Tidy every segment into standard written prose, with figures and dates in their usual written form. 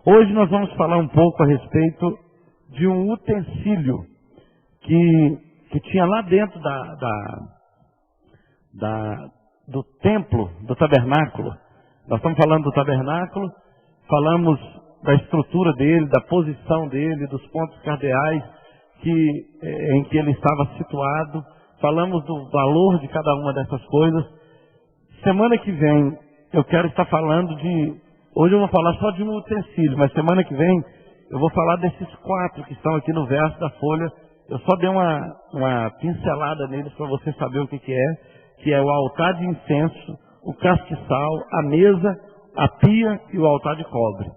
Hoje nós vamos falar um pouco a respeito de um utensílio que tinha lá dentro do templo, do tabernáculo. Nós estamos falando do tabernáculo, falamos da estrutura dele, da posição dele, dos pontos cardeais em que ele estava situado. Falamos do valor de cada uma dessas coisas. Semana que vem eu quero estar falando hoje eu vou falar só de um utensílio, mas semana que vem eu vou falar desses 4 que estão aqui no verso da folha. Eu só dei uma pincelada neles para você saber o que é o altar de incenso, o castiçal, a mesa, a pia e o altar de cobre.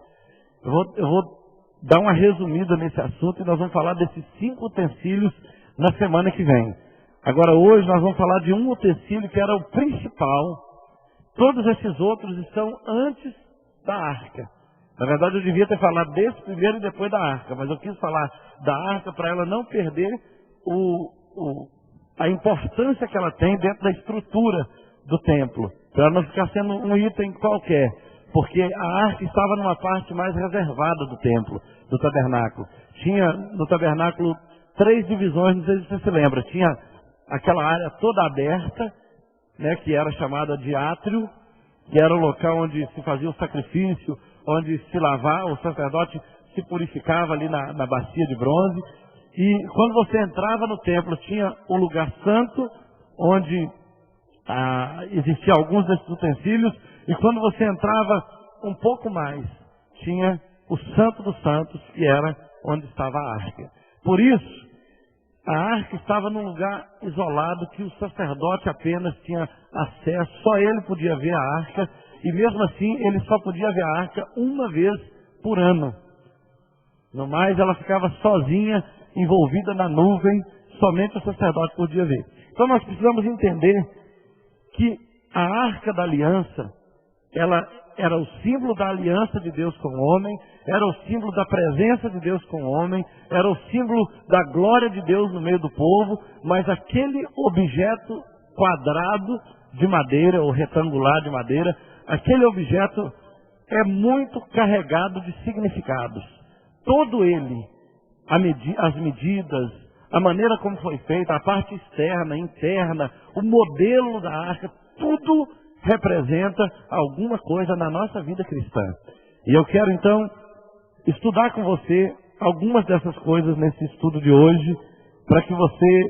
Eu vou dar uma resumida nesse assunto e nós vamos falar desses 5 utensílios na semana que vem. Agora hoje nós vamos falar de um utensílio que era o principal. Todos esses outros estão antes da arca. Na verdade eu devia ter falado desse primeiro e depois da arca, mas eu quis falar da arca para ela não perder a importância que ela tem dentro da estrutura do templo, para ela não ficar sendo um item qualquer, porque a arca estava numa parte mais reservada do templo, do tabernáculo. Tinha no tabernáculo 3 divisões, não sei se você se lembra. Tinha aquela área toda aberta, né, que era chamada de átrio, que era o local onde se fazia o sacrifício, onde se lavava, o sacerdote se purificava ali na bacia de bronze. E quando você entrava no templo, tinha o lugar santo, onde existiam alguns desses utensílios, e quando você entrava um pouco mais, tinha o Santo dos Santos, que era onde estava a arca. Por isso, a arca estava num lugar isolado, que o sacerdote apenas tinha acesso, só ele podia ver a arca, e mesmo assim ele só podia ver a arca uma vez por ano. No mais, ela ficava sozinha, envolvida na nuvem, somente o sacerdote podia ver. Então nós precisamos entender que a arca da aliança, ela era o símbolo da aliança de Deus com o homem, era o símbolo da presença de Deus com o homem, era o símbolo da glória de Deus no meio do povo, mas aquele objeto quadrado de madeira, ou retangular de madeira, aquele objeto é muito carregado de significados. Todo ele, as medidas, a maneira como foi feita, a parte externa, interna, o modelo da arca, tudo representa alguma coisa na nossa vida cristã. E eu quero então estudar com você algumas dessas coisas nesse estudo de hoje, para que você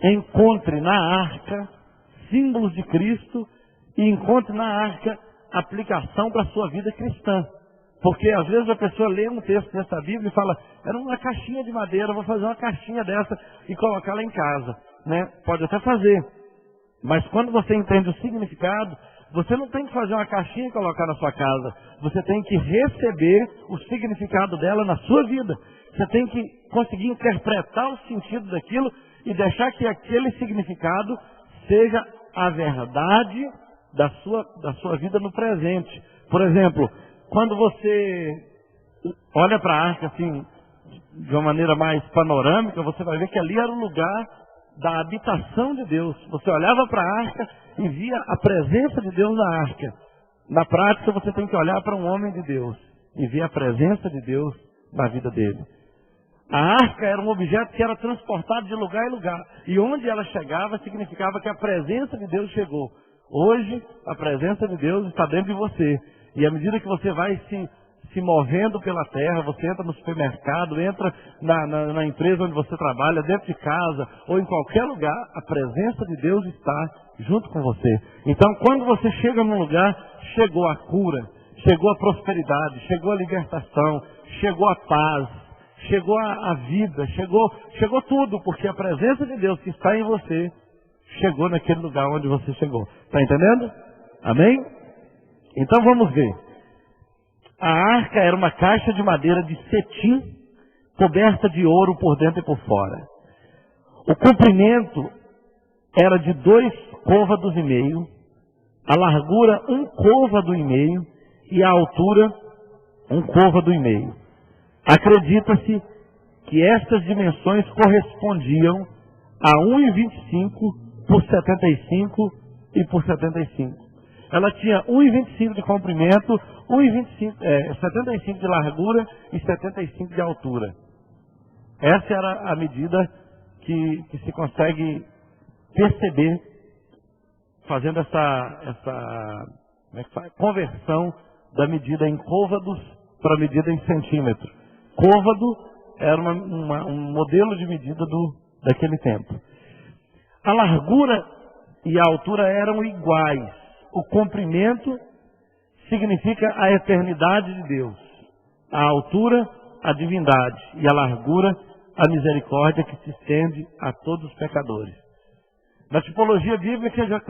encontre na arca símbolos de Cristo e encontre na arca aplicação para a sua vida cristã. Porque às vezes a pessoa lê um texto dessa Bíblia e fala, era uma caixinha de madeira, eu vou fazer uma caixinha dessa e colocá-la em casa, né? Pode até fazer, mas quando você entende o significado, você não tem que fazer uma caixinha e colocar na sua casa, você tem que receber o significado dela na sua vida. Você tem que conseguir interpretar o sentido daquilo e deixar que aquele significado seja a verdade da sua vida no presente. Por exemplo, quando você olha para a arca assim, de uma maneira mais panorâmica, você vai ver que ali era o lugar da habitação de Deus. Você olhava para a arca e via a presença de Deus na arca. Na prática, você tem que olhar para um homem de Deus e ver a presença de Deus na vida dele. A arca era um objeto que era transportado de lugar em lugar. E onde ela chegava, significava que a presença de Deus chegou. Hoje, a presença de Deus está dentro de você. E à medida que você vai se movendo pela terra, você entra no supermercado, entra na empresa onde você trabalha, dentro de casa, ou em qualquer lugar, a presença de Deus está junto com você. Então, quando você chega num lugar, chegou a cura, chegou a prosperidade, chegou a libertação, chegou a paz, chegou a vida, chegou tudo, porque a presença de Deus que está em você, chegou naquele lugar onde você chegou. Está entendendo? Amém? Então vamos ver. A arca era uma caixa de madeira de cetim, coberta de ouro por dentro e por fora. O comprimento era de 2 côvados e meio, a largura 1 côvado e meio e a altura 1 côvado e meio. Acredita-se que estas dimensões correspondiam a 1,25 por 75 e por 75. ela tinha 1,25 de comprimento, 75 de largura e 75 de altura. Essa era a medida que se consegue perceber fazendo essa conversão da medida em côvados para a medida em centímetro. Côvado era um modelo de medida daquele tempo. A largura e a altura eram iguais. O comprimento significa a eternidade de Deus. A altura, a divindade. E a largura, a misericórdia que se estende a todos os pecadores. Na tipologia bíblica você já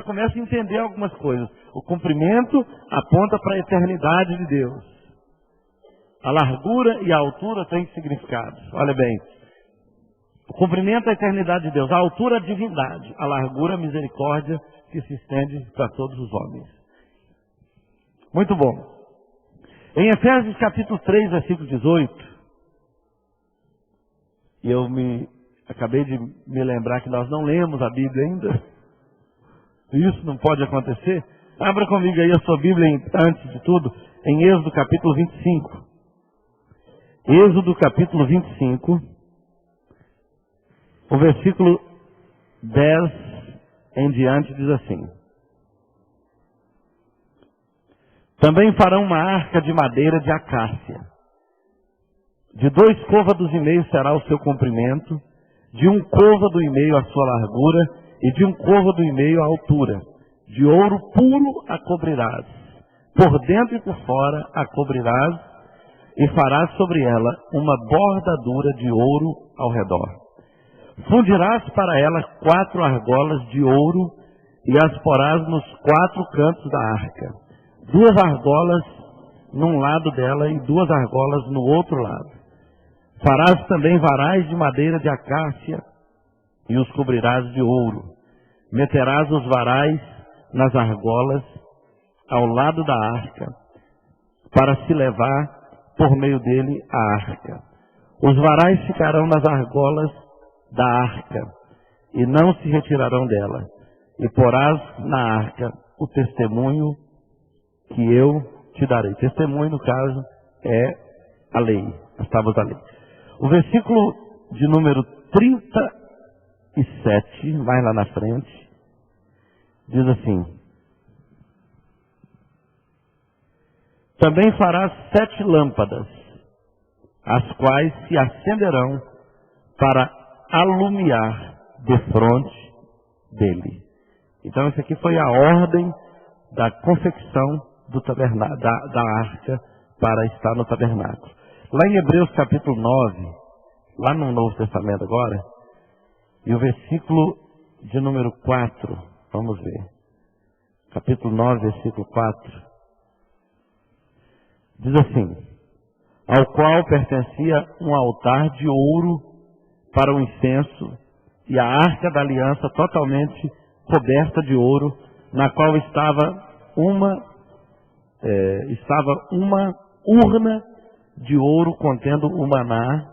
começa a entender algumas coisas. O comprimento aponta para a eternidade de Deus. A largura e a altura têm significados. Olha bem. O comprimento é a eternidade de Deus. A altura é a divindade. A largura é a misericórdia que se estende para todos os homens. Muito bom. Em Efésios capítulo 3, versículo 18, e eu acabei de me lembrar que nós não lemos a Bíblia ainda. Isso não pode acontecer. Abra comigo aí a sua Bíblia, antes de tudo, em Êxodo capítulo 25. Êxodo capítulo 25, o versículo 10 em diante diz assim: também farão uma arca de madeira de acácia. De 2 côvados e meio será o seu comprimento, de 1 côvado e meio a sua largura, e de 1 côvado e meio a altura. De ouro puro a cobrirás, por dentro e por fora a cobrirás, e farás sobre ela uma bordadura de ouro ao redor. Fundirás para ela 4 argolas de ouro, e as porás nos 4 cantos da arca. 2 argolas num lado dela e 2 argolas no outro lado. Farás também varais de madeira de acácia e os cobrirás de ouro. Meterás os varais nas argolas ao lado da arca, para se levar por meio dele a arca. Os varais ficarão nas argolas da arca e não se retirarão dela. E porás na arca o testemunho que eu te darei. Testemunho, no caso, é a lei, as tábuas da lei. O versículo de número 37, mais lá na frente, diz assim: também farás 7 lâmpadas, as quais se acenderão para alumiar defronte dele. Então, isso aqui foi a ordem da confecção da arca para estar no tabernáculo. Lá em Hebreus capítulo 9, lá no Novo Testamento agora, e o versículo de número 4, vamos ver. Capítulo 9, versículo 4. Diz assim: ao qual pertencia um altar de ouro para o incenso, e a arca da aliança totalmente coberta de ouro, na qual estava uma urna de ouro contendo o maná,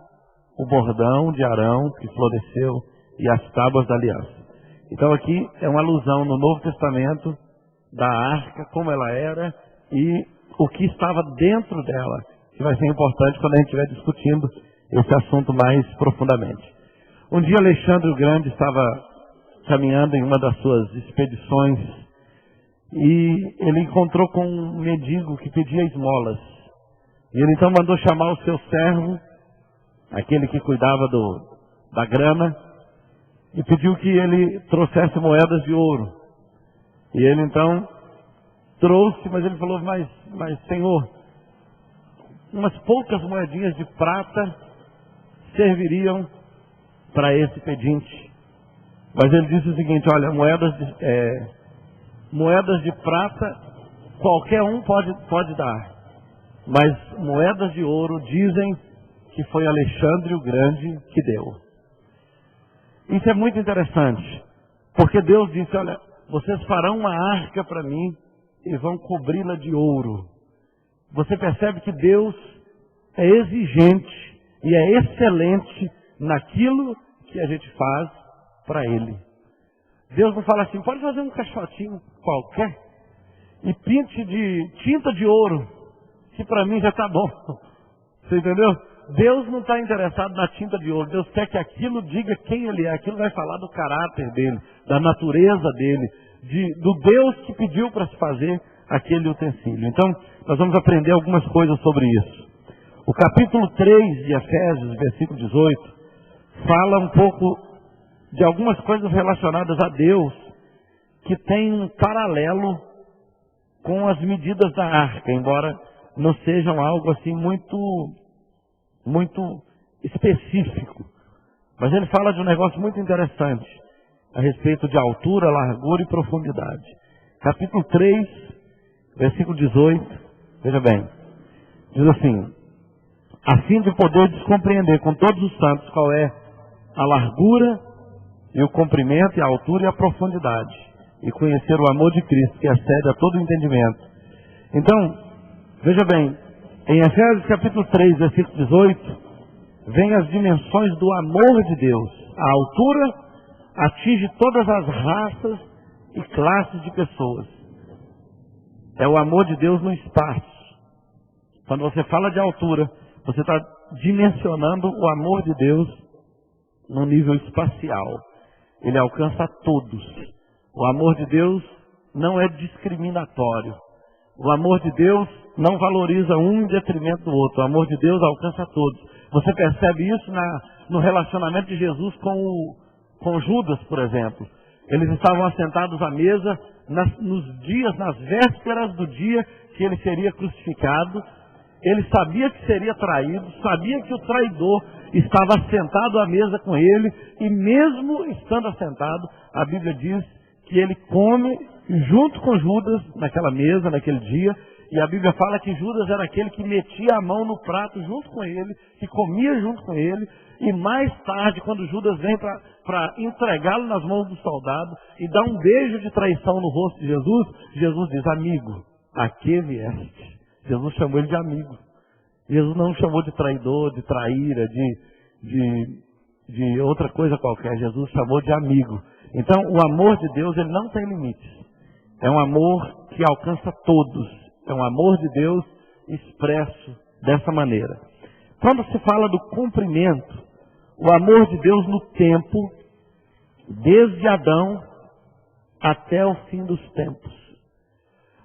o bordão de Arão que floresceu e as tábuas da aliança. Então aqui é uma alusão no Novo Testamento da arca, como ela era e o que estava dentro dela, que vai ser importante quando a gente estiver discutindo esse assunto mais profundamente. Um dia Alexandre o Grande estava caminhando em uma das suas expedições e ele encontrou com um mendigo que pedia esmolas. E ele então mandou chamar o seu servo, aquele que cuidava da grana, e pediu que ele trouxesse moedas de ouro. E ele então trouxe, mas ele falou, mas Senhor, umas poucas moedinhas de prata serviriam para esse pedinte. Mas ele disse o seguinte: olha, moedas de prata qualquer um pode dar, mas moedas de ouro dizem que foi Alexandre o Grande que deu. Isso é muito interessante, porque Deus disse: olha, vocês farão uma arca para mim e vão cobri-la de ouro. Você percebe que Deus é exigente e é excelente naquilo que a gente faz para Ele. Deus não fala assim, pode fazer um caixotinho qualquer, e pinte de tinta de ouro, que para mim já está bom. Você entendeu? Deus não está interessado na tinta de ouro. Deus quer que aquilo diga quem Ele é. Aquilo vai falar do caráter dele, da natureza dele, do Deus que pediu para se fazer aquele utensílio. Então, nós vamos aprender algumas coisas sobre isso. O capítulo 3 de Efésios, versículo 18, fala um pouco de algumas coisas relacionadas a Deus que tem um paralelo com as medidas da arca, embora não sejam algo assim muito específico. Mas ele fala de um negócio muito interessante a respeito de altura, largura e profundidade. Capítulo 3, versículo 18, veja bem, diz assim: a fim de poder compreender com todos os santos qual é a largura e o comprimento e a altura e a profundidade, e conhecer o amor de Cristo que excede a todo entendimento. Então, veja bem, em Efésios capítulo 3, versículo 18, vem as dimensões do amor de Deus. A altura atinge todas as raças e classes de pessoas. É o amor de Deus no espaço. Quando você fala de altura, você está dimensionando o amor de Deus no nível espacial. Ele alcança todos. O amor de Deus não é discriminatório. O amor de Deus não valoriza um em detrimento do outro. O amor de Deus alcança todos. Você percebe isso no relacionamento de Jesus com Judas, por exemplo. Eles estavam assentados à mesa nas vésperas do dia que ele seria crucificado. Ele sabia que seria traído, sabia que o traidor estava assentado à mesa com ele, e mesmo estando assentado, a Bíblia diz que ele come junto com Judas naquela mesa, naquele dia, e a Bíblia fala que Judas era aquele que metia a mão no prato junto com ele, que comia junto com ele, e mais tarde, quando Judas vem para entregá-lo nas mãos do soldado e dá um beijo de traição no rosto de Jesus, Jesus diz: amigo, a que vieste? Jesus chamou ele de amigo. Jesus não chamou de traidor, de traíra, de outra coisa qualquer. Jesus chamou de amigo. Então, o amor de Deus, ele não tem limites. É um amor que alcança todos. É um amor de Deus expresso dessa maneira. Quando se fala do cumprimento, o amor de Deus no tempo, desde Adão até o fim dos tempos.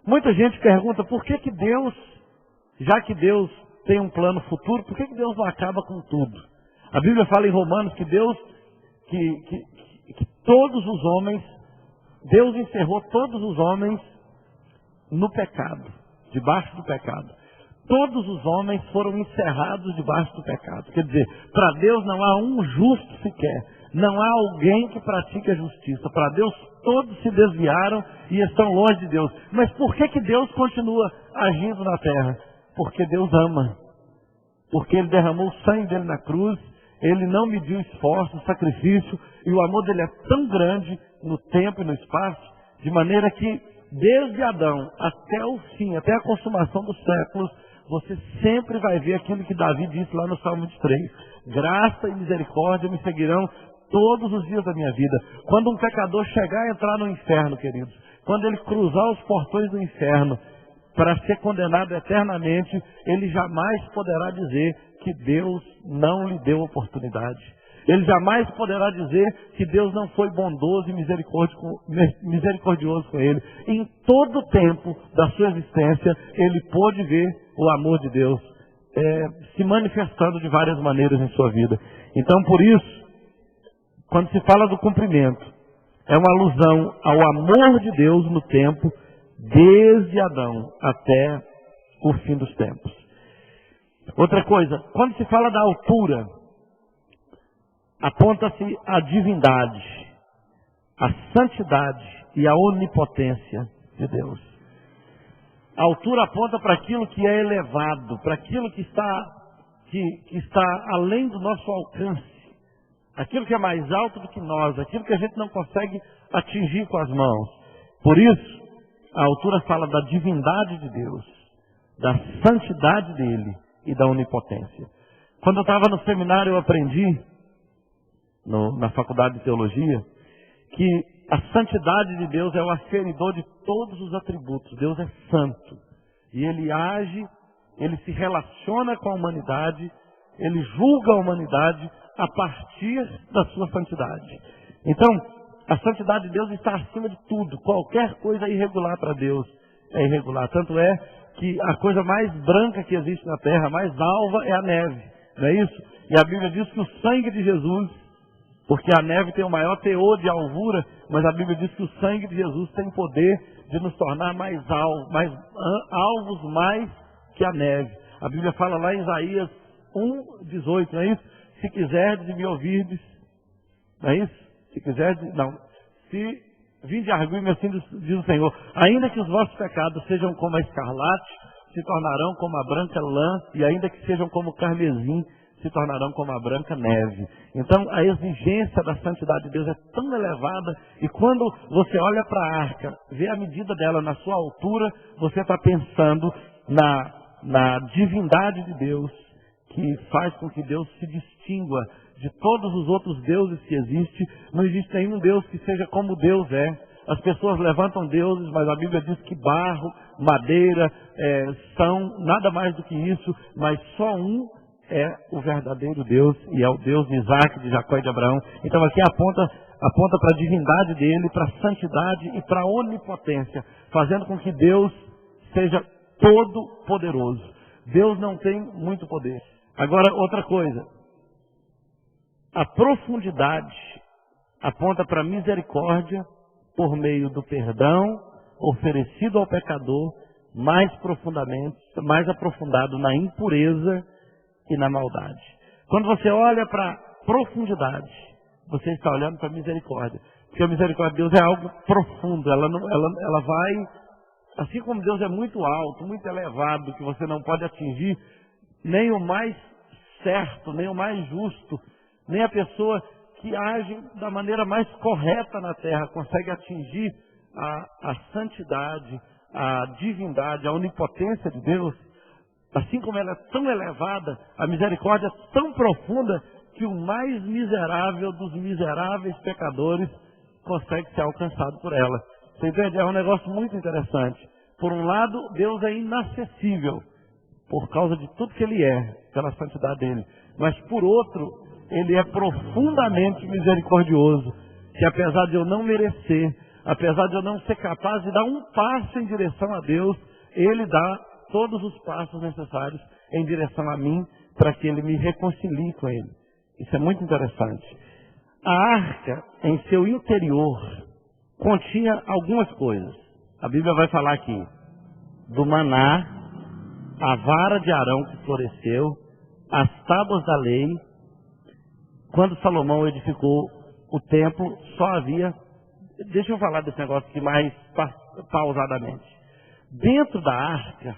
Muita gente pergunta por que Deus, já que Deus tem um plano futuro, por que Deus não acaba com tudo? A Bíblia fala em Romanos que Deus, que todos os homens, Deus encerrou todos os homens no pecado, debaixo do pecado. Todos os homens foram encerrados debaixo do pecado. Quer dizer, para Deus não há um justo sequer. Não há alguém que pratique a justiça. Para Deus todos se desviaram e estão longe de Deus. Mas por que Deus continua agindo na terra? Porque Deus ama. Porque Ele derramou o sangue dele na cruz. Ele não mediu esforço, sacrifício. E o amor dele é tão grande no tempo e no espaço, de maneira que desde Adão até o fim, até a consumação dos séculos, você sempre vai ver aquilo que Davi disse lá no Salmo 23. Graça e misericórdia me seguirão todos os dias da minha vida. Quando um pecador chegar a entrar no inferno, queridos, quando ele cruzar os portões do inferno para ser condenado eternamente, ele jamais poderá dizer que Deus não lhe deu oportunidade. Ele jamais poderá dizer que Deus não foi bondoso e misericordioso com ele. Em todo o tempo da sua existência, ele pôde ver o amor de Deus se manifestando de várias maneiras em sua vida. Então, por isso, quando se fala do cumprimento, é uma alusão ao amor de Deus no tempo, desde Adão até o fim dos tempos. Outra coisa, quando se fala da altura, aponta-se a divindade, a santidade e a onipotência de Deus. A altura aponta para aquilo que é elevado, para aquilo que está além do nosso alcance. Aquilo que é mais alto do que nós, aquilo que a gente não consegue atingir com as mãos. Por isso, a altura fala da divindade de Deus, da santidade dele e da onipotência. Quando eu estava no seminário, eu aprendi, na faculdade de teologia, que a santidade de Deus é o aferidor de todos os atributos. Deus é santo. E Ele age, Ele se relaciona com a humanidade, Ele julga a humanidade a partir da sua santidade. Então, a santidade de Deus está acima de tudo. Qualquer coisa irregular para Deus é irregular. Tanto é que a coisa mais branca que existe na terra, mais alva, é a neve. Não é isso? E a Bíblia diz que o sangue de Jesus, porque a neve tem o maior teor de alvura, mas a Bíblia diz que o sangue de Jesus tem poder de nos tornar mais alvos mais que a neve. A Bíblia fala lá em Isaías 1:18, não é isso? Se quiserdes e me ouvirdes, não é isso? Se quiserdes, não. Se vinde arguir-me, assim diz o Senhor, ainda que os vossos pecados sejam como a escarlate, se tornarão como a branca lã, e ainda que sejam como o carmesim, se tornarão como a branca neve. Então, a exigência da santidade de Deus é tão elevada, e quando você olha para a arca, vê a medida dela na sua altura, você está pensando na divindade de Deus, que faz com que Deus se distingua de todos os outros deuses que existem. Não existe nenhum Deus que seja como Deus é. As pessoas levantam deuses, mas a Bíblia diz que barro, madeira, são nada mais do que isso, mas só um é o verdadeiro Deus, e é o Deus de Isaac, de Jacó e de Abraão. Então aqui aponta para a divindade dele, para a santidade e para a onipotência, fazendo com que Deus seja todo poderoso. Deus não tem muito poder. Agora, outra coisa, a profundidade aponta para a misericórdia por meio do perdão oferecido ao pecador, mais profundamente, mais aprofundado na impureza e na maldade. Quando você olha para a profundidade, você está olhando para a misericórdia. Porque a misericórdia de Deus é algo profundo. Ela vai, assim como Deus é muito alto, muito elevado, que você não pode atingir, nem o mais certo, nem o mais justo, nem a pessoa que age da maneira mais correta na terra consegue atingir a santidade, a divindade, a onipotência de Deus. Assim como ela é tão elevada, a misericórdia é tão profunda que o mais miserável dos miseráveis pecadores consegue ser alcançado por ela. Você entende? É um negócio muito interessante. Por um lado, Deus é inacessível por causa de tudo que Ele é, pela santidade dEle. Mas por outro, Ele é profundamente misericordioso, que apesar de eu não merecer, apesar de eu não ser capaz de dar um passo em direção a Deus, Ele dá todos os passos necessários em direção a mim, para que Ele me reconcilie com Ele. Isso é muito interessante. A arca, em seu interior, continha algumas coisas. A Bíblia vai falar aqui do maná, a vara de Arão que floresceu, as tábuas da lei. Quando Salomão edificou o templo, só havia... Deixa eu falar desse negócio aqui mais pausadamente. Dentro da arca,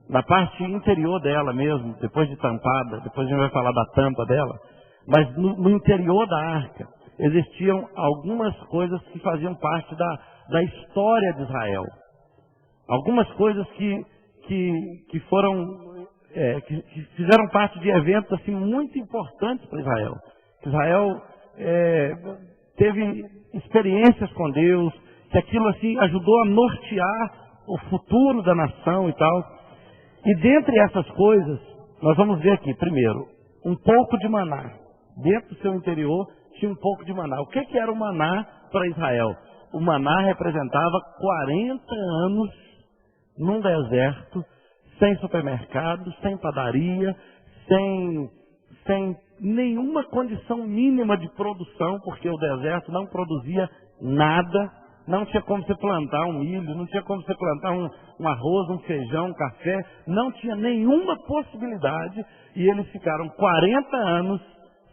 na parte interior dela mesmo, depois de tampada, depois a gente vai falar da tampa dela, mas no interior da arca existiam algumas coisas que faziam parte da história de Israel. Algumas coisas que fizeram parte de eventos assim, muito importantes para Israel. Israel teve experiências com Deus, que aquilo assim ajudou a nortear o futuro da nação e tal. E dentre essas coisas, nós vamos ver aqui, primeiro, um pouco de maná. Dentro do seu interior tinha um pouco de maná. O que era o maná para Israel? O maná representava 40 anos num deserto, sem supermercado, sem padaria, sem nenhuma condição mínima de produção, porque o deserto não produzia nada. Não tinha como você plantar um milho, não tinha como você plantar um arroz, um feijão, um café. Não tinha nenhuma possibilidade. E eles ficaram 40 anos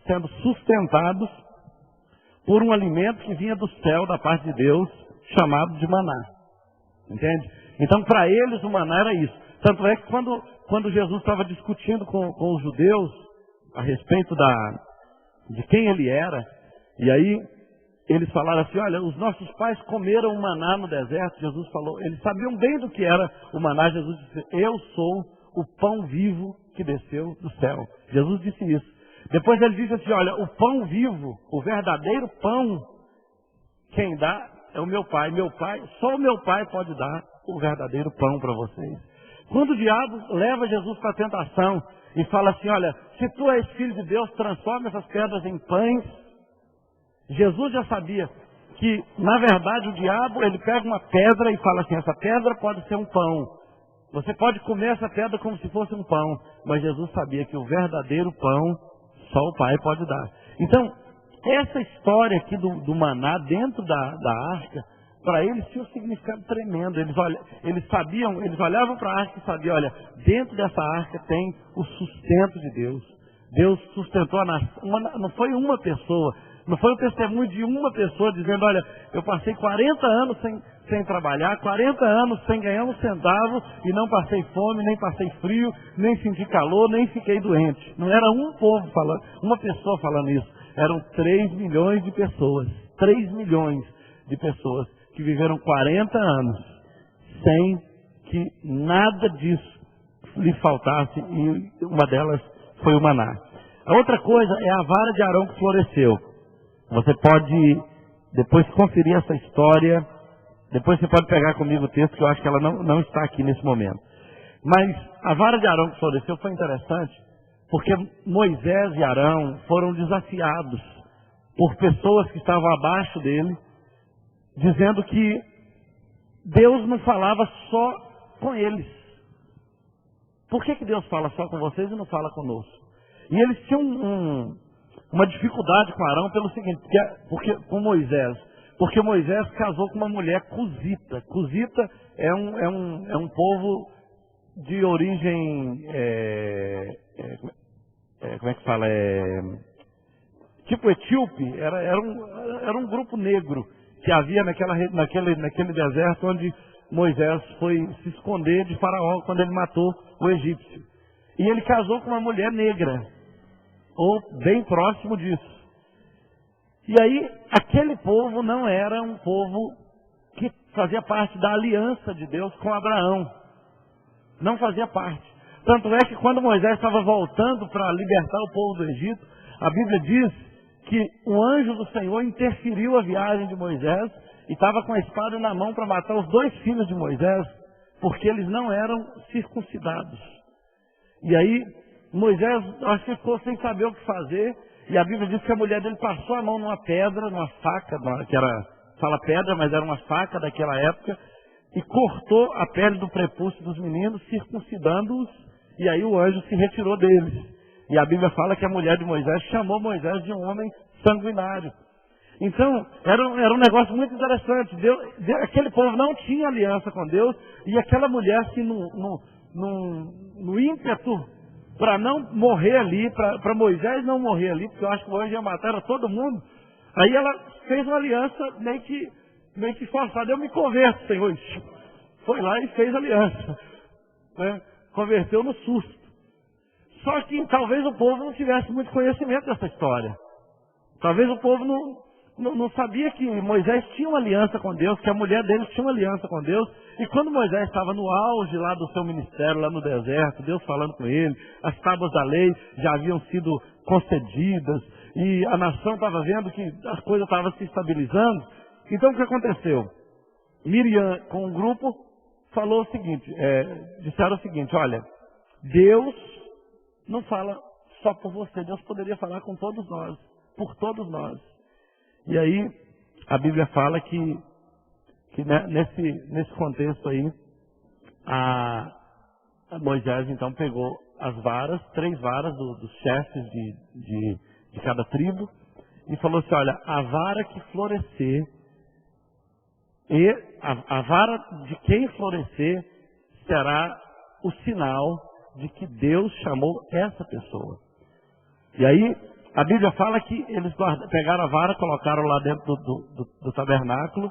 sendo sustentados por um alimento que vinha do céu, da parte de Deus, chamado de maná. Entende? Então, para eles, o maná era isso. Tanto é que quando Jesus estava discutindo com os judeus a respeito de quem ele era, e aí eles falaram assim, olha, os nossos pais comeram o maná no deserto. Jesus falou, eles sabiam bem do que era o maná. Jesus disse, eu sou o pão vivo que desceu do céu. Jesus disse isso. Depois ele disse assim, olha, o pão vivo, o verdadeiro pão, quem dá é o meu pai. Só o meu pai pode dar o verdadeiro pão para vocês. Quando o diabo leva Jesus para a tentação e fala assim, olha, se tu és filho de Deus, transforma essas pedras em pães. Jesus já sabia que, na verdade, o diabo, ele pega uma pedra e fala assim, essa pedra pode ser um pão. Você pode comer essa pedra como se fosse um pão. Mas Jesus sabia que o verdadeiro pão, só o Pai pode dar. Então, essa história aqui do maná dentro da arca, para eles tinha um significado tremendo. Eles olhavam para a arca e sabiam, olha, dentro dessa arca tem o sustento de Deus. Deus sustentou a nação. Não foi uma pessoa, não foi o testemunho de uma pessoa dizendo, olha, eu passei 40 anos sem trabalhar, 40 anos sem ganhar um centavo e não passei fome, nem passei frio, nem senti calor, nem fiquei doente. Não era um povo falando, uma pessoa falando isso. Eram 3 milhões de pessoas. 3 milhões de pessoas que viveram 40 anos sem que nada disso lhe faltasse, e uma delas foi o maná. A outra coisa é a vara de Arão que floresceu. Você pode depois conferir essa história, depois você pode pegar comigo o texto, que eu acho que ela não está aqui nesse momento. Mas a vara de Arão que floresceu foi interessante, porque Moisés e Arão foram desafiados por pessoas que estavam abaixo dele, dizendo que Deus não falava só com eles. Por que Deus fala só com vocês e não fala conosco? E eles tinham uma dificuldade com Arão pelo seguinte, com Moisés. Porque Moisés casou com uma mulher cusita. Cusita é um povo de origem, como é que fala? Tipo etíope, era um grupo negro que havia naquele deserto onde Moisés foi se esconder de Faraó quando ele matou o egípcio. E ele casou com uma mulher negra, ou bem próximo disso. E aí, aquele povo não era um povo que fazia parte da aliança de Deus com Abraão. Não fazia parte. Tanto é que quando Moisés estava voltando para libertar o povo do Egito, a Bíblia diz que o anjo do Senhor interferiu a viagem de Moisés e estava com a espada na mão para matar os 2 filhos de Moisés, porque eles não eram circuncidados. E aí, Moisés, acho que ficou sem saber o que fazer, e a Bíblia diz que a mulher dele passou a mão numa pedra, numa faca, que fala pedra, mas era uma faca daquela época, e cortou a pele do prepúcio dos meninos, circuncidando-os, e aí o anjo se retirou deles. E a Bíblia fala que a mulher de Moisés chamou Moisés de um homem sanguinário. Então, era um negócio muito interessante. Aquele povo não tinha aliança com Deus, e aquela mulher, assim, no ímpeto para não morrer ali, para Moisés não morrer ali, porque eu acho que o anjo ia matar todo mundo, aí ela fez uma aliança meio que forçada. Eu me converto, Senhor. Foi lá e fez aliança. Né? Converteu no susto. Só que talvez o povo não tivesse muito conhecimento dessa história. Talvez o povo não sabia que Moisés tinha uma aliança com Deus, que a mulher deles tinha uma aliança com Deus. E quando Moisés estava no auge lá do seu ministério, lá no deserto, Deus falando com ele, as tábuas da lei já haviam sido concedidas, e a nação estava vendo que as coisas estavam se estabilizando. Então o que aconteceu? Miriam, com um grupo, falou o seguinte, disseram o seguinte, olha, Deus não fala só por você, Deus poderia falar com todos nós, por todos nós. E aí, a Bíblia fala que nesse contexto aí, a Moisés então pegou as varas, 3 varas dos chefes de cada tribo, e falou assim, olha, a vara que florescer, e a vara de quem florescer será o sinal de que Deus chamou essa pessoa. E aí, a Bíblia fala que eles pegaram a vara, colocaram lá dentro do tabernáculo.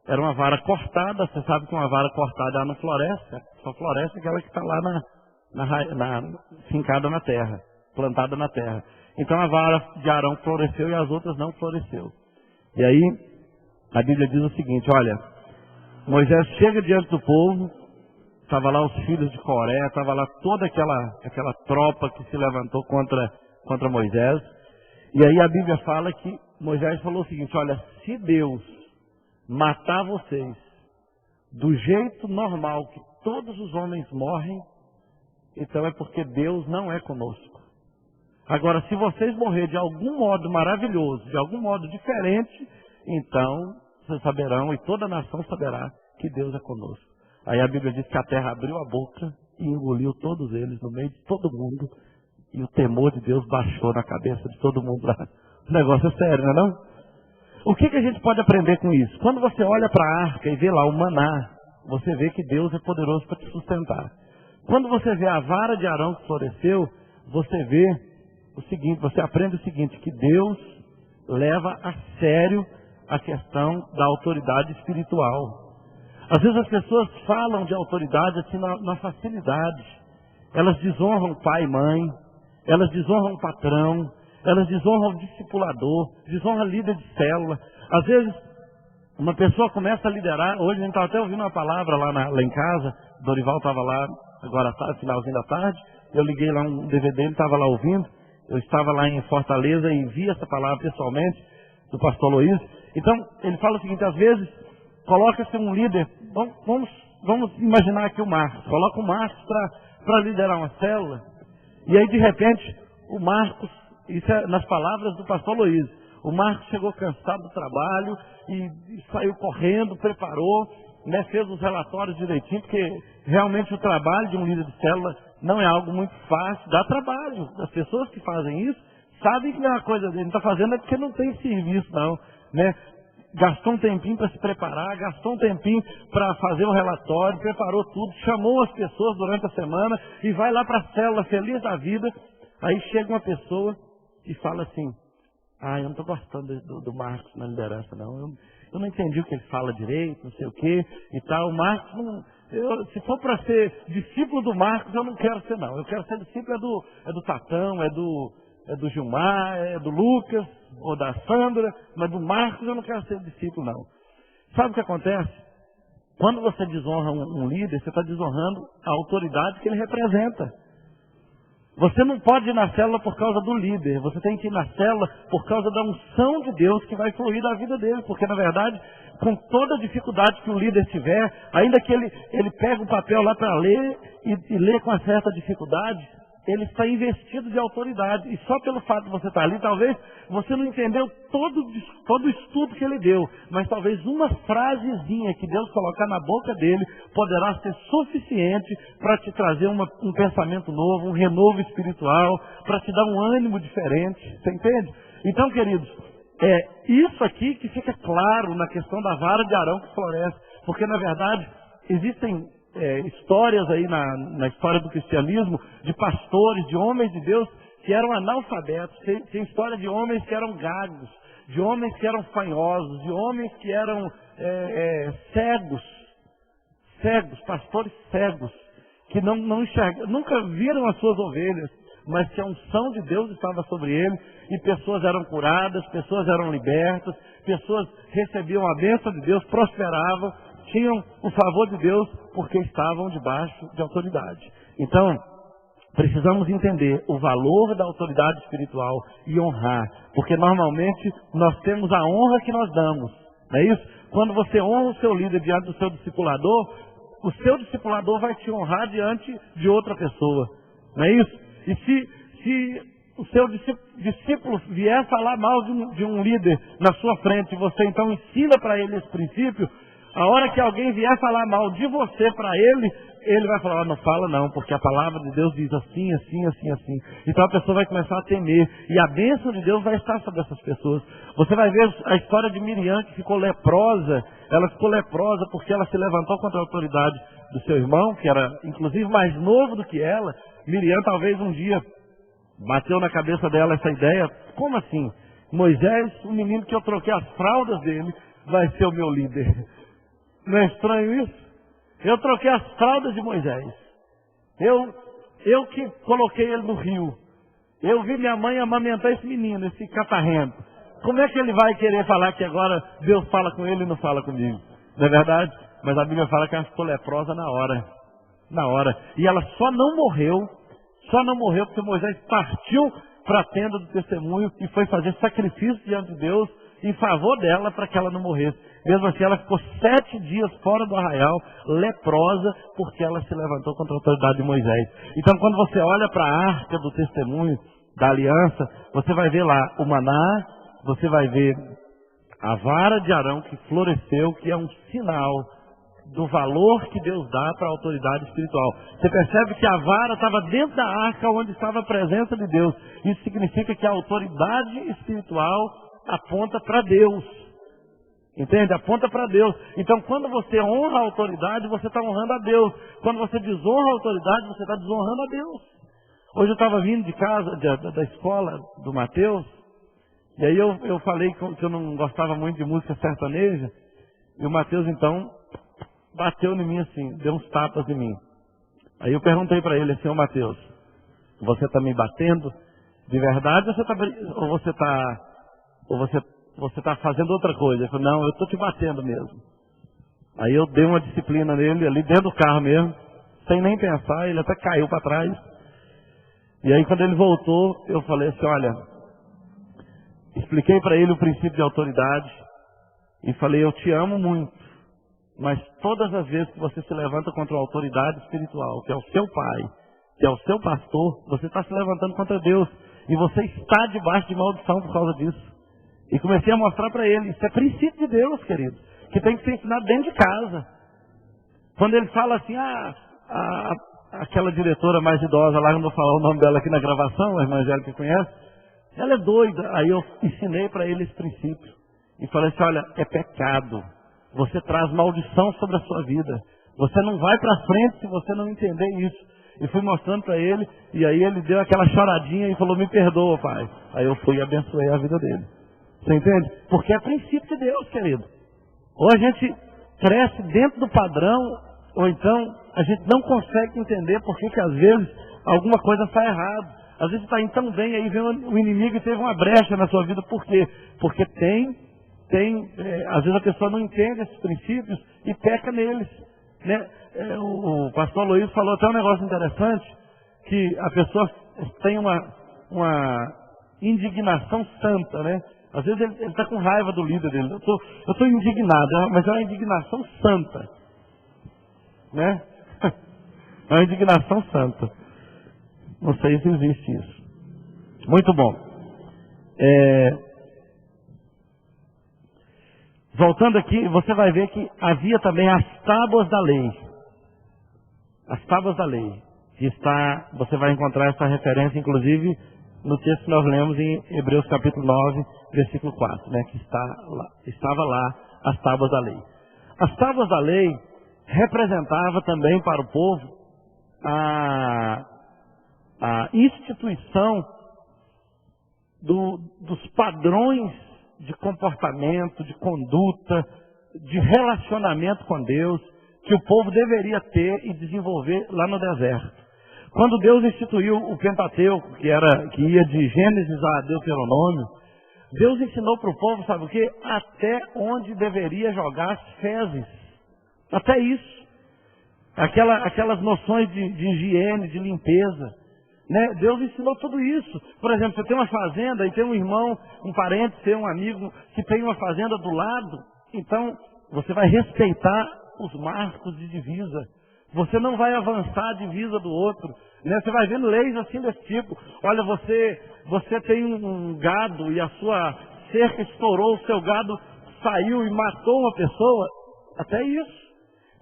Era uma vara cortada. Você sabe que uma vara cortada ela não floresce. Só floresce aquela que está lá fincada na terra, plantada na terra. Então a vara de Arão floresceu e as outras não floresceu. E aí a Bíblia diz o seguinte, olha, Moisés chega diante do povo, estava lá os filhos de Coré, estava lá toda aquela tropa que se levantou contra Moisés. E aí a Bíblia fala que Moisés falou o seguinte, olha, se Deus matar vocês do jeito normal que todos os homens morrem, então é porque Deus não é conosco. Agora, se vocês morrerem de algum modo maravilhoso, de algum modo diferente, então vocês saberão, e toda a nação saberá, que Deus é conosco. Aí a Bíblia diz que a terra abriu a boca e engoliu todos eles no meio de todo mundo, e o temor de Deus baixou na cabeça de todo mundo lá. O negócio é sério, não é não? O que a gente pode aprender com isso? Quando você olha para a arca e vê lá o maná, você vê que Deus é poderoso para te sustentar. Quando você vê a vara de Arão que floresceu, você vê o seguinte, você aprende o seguinte, que Deus leva a sério a questão da autoridade espiritual. Às vezes as pessoas falam de autoridade assim na facilidade. Elas desonram pai e mãe, elas desonram o patrão, elas desonram o discipulador, desonram líder de célula. Às vezes, uma pessoa começa a liderar. Hoje a gente estava até ouvindo uma palavra lá em casa. Dorival estava lá agora finalzinho da tarde. Eu liguei lá um DVD, ele estava lá ouvindo. Eu estava lá em Fortaleza e vi essa palavra pessoalmente do pastor Luiz. Então, ele fala o seguinte, às vezes, coloca-se um líder. Vamos imaginar aqui o Marcos. Coloca o Marcos para liderar uma célula. E aí, de repente, o Marcos, isso é nas palavras do pastor Luiz, o Marcos chegou cansado do trabalho e saiu correndo, preparou, né, fez os relatórios direitinho, porque realmente o trabalho de um líder de célula não é algo muito fácil, dá trabalho. As pessoas que fazem isso sabem que não é uma coisa dele, não está fazendo é porque não tem serviço não, né? Gastou um tempinho para se preparar, gastou um tempinho para fazer o relatório, preparou tudo, chamou as pessoas durante a semana e vai lá para a célula feliz da vida. Aí chega uma pessoa e fala assim, eu não estou gostando do Marcos na liderança não, eu não entendi o que ele fala direito, não sei o que e tal. O Marcos, se for para ser discípulo do Marcos, eu não quero ser não, eu quero ser discípulo do Tatão, é do Gilmar, é do Lucas, ou da Sandra, mas do Marcos eu não quero ser discípulo não. Sabe o que acontece? Quando você desonra um líder, você está desonrando a autoridade que ele representa. Você não pode ir na célula por causa do líder, você tem que ir na célula por causa da unção de Deus que vai fluir da vida dele, porque na verdade, com toda a dificuldade que o líder tiver, ainda que ele pega o papel lá para ler e lê com uma certa dificuldade, ele está investido de autoridade. E só pelo fato de você estar ali, talvez você não entendeu todo o estudo que ele deu, mas talvez uma frasezinha que Deus colocar na boca dele poderá ser suficiente para te trazer um pensamento novo, um renovo espiritual, para te dar um ânimo diferente. Você entende? Então, queridos, é isso aqui que fica claro na questão da vara de Arão que floresce, porque na verdade existem histórias aí na história do cristianismo de pastores, de homens de Deus que eram analfabetos. Tem história de homens que eram gagos, de homens que eram fanhosos, de homens que eram cegos, pastores cegos, que não enxergam, nunca viram as suas ovelhas, mas que a unção de Deus estava sobre ele, e pessoas eram curadas, pessoas eram libertas, pessoas recebiam a bênção de Deus, prosperavam, tinham o favor de Deus porque estavam debaixo de autoridade. Então, precisamos entender o valor da autoridade espiritual e honrar, porque normalmente nós temos a honra que nós damos, não é isso? Quando você honra o seu líder diante do seu discipulador, o seu discipulador vai te honrar diante de outra pessoa, não é isso? E se o seu discípulo vier falar mal de um líder na sua frente, e você então ensina para ele esse princípio, a hora que alguém vier falar mal de você para ele vai falar, não fala não, porque a palavra de Deus diz assim, assim, assim, assim. Então a pessoa vai começar a temer, e a bênção de Deus vai estar sobre essas pessoas. Você vai ver a história de Miriam, que ficou leprosa. Ela ficou leprosa porque ela se levantou contra a autoridade do seu irmão, que era inclusive mais novo do que ela. Miriam talvez um dia bateu na cabeça dela essa ideia, como assim? Moisés, o menino que eu troquei as fraldas dele, vai ser o meu líder. Não é estranho isso? Eu troquei as fraldas de Moisés. Eu que coloquei ele no rio. Eu vi minha mãe amamentar esse menino, esse catarrento. Como é que ele vai querer falar que agora Deus fala com ele e não fala comigo? Não é verdade? Mas a Bíblia fala que ela ficou leprosa na hora. Na hora. E ela só não morreu porque Moisés partiu para a tenda do testemunho e foi fazer sacrifício diante de Deus em favor dela para que ela não morresse. Mesmo assim, ela ficou 7 dias fora do arraial, leprosa, porque ela se levantou contra a autoridade de Moisés. Então, quando você olha para a arca do testemunho, da aliança, você vai ver lá o maná, você vai ver a vara de Arão que floresceu, que é um sinal do valor que Deus dá para a autoridade espiritual. Você percebe que a vara estava dentro da arca onde estava a presença de Deus. Isso significa que a autoridade espiritual aponta para Deus. Entende? Aponta para Deus. Então, quando você honra a autoridade, você está honrando a Deus. Quando você desonra a autoridade, você está desonrando a Deus. Hoje eu estava vindo de casa, da escola do Mateus, e aí eu falei que eu não gostava muito de música sertaneja, e o Mateus, então, bateu em mim assim, deu uns tapas em mim. Aí eu perguntei para ele assim: ô Mateus, você está me batendo de verdade ou você está fazendo outra coisa? Ele falou: não, eu estou te batendo mesmo. Aí eu dei uma disciplina nele, ali dentro do carro mesmo, sem nem pensar, ele até caiu para trás. E aí quando ele voltou, eu falei assim: olha, expliquei para ele o princípio de autoridade e falei: eu te amo muito, mas todas as vezes que você se levanta contra a autoridade espiritual, que é o seu pai, que é o seu pastor, você está se levantando contra Deus e você está debaixo de maldição por causa disso. E comecei a mostrar para ele: isso é princípio de Deus, querido, que tem que ser ensinado dentro de casa. Quando ele fala assim: aquela diretora mais idosa lá, não vou falar o nome dela aqui na gravação, a irmã Angélica conhece, ela é doida. Aí eu ensinei para ele esse princípio e falei assim: olha, é pecado, você traz maldição sobre a sua vida, você não vai para frente se você não entender isso. E fui mostrando para ele, e aí ele deu aquela choradinha e falou: me perdoa, pai. Aí eu fui e abençoei a vida dele. Você entende? Porque é princípio de Deus, querido. Ou a gente cresce dentro do padrão, ou então a gente não consegue entender por que às vezes alguma coisa está errada. Às vezes está indo tão bem, aí vem o inimigo e teve uma brecha na sua vida. Por quê? Porque às vezes a pessoa não entende esses princípios e peca neles. Né? O pastor Luiz falou até um negócio interessante, que a pessoa tem uma indignação santa, né? Às vezes ele está com raiva do líder dele. Eu estou indignado, mas é uma indignação santa. Né? É uma indignação santa. Não sei se existe isso. Muito bom. Voltando aqui, você vai ver que havia também as tábuas da lei. As tábuas da lei. Você vai encontrar essa referência, inclusive, no texto que nós lemos em Hebreus capítulo 9, versículo 4, né, que estava lá as tábuas da lei. As tábuas da lei representava também para o povo a instituição dos padrões de comportamento, de conduta, de relacionamento com Deus, que o povo deveria ter e desenvolver lá no deserto. Quando Deus instituiu o Pentateuco, que ia de Gênesis a Deuteronômio, Deus ensinou para o povo, sabe o quê? Até onde deveria jogar as fezes. Até isso. Aquelas noções de higiene, de limpeza. Né? Deus ensinou tudo isso. Por exemplo, você tem uma fazenda e tem um irmão, um parente, um amigo que tem uma fazenda do lado, então você vai respeitar os marcos de divisa. Você não vai avançar a divisa do outro. Né? Você vai vendo leis assim desse tipo. Olha, você tem um gado e a sua cerca estourou, o seu gado saiu e matou uma pessoa. Até isso.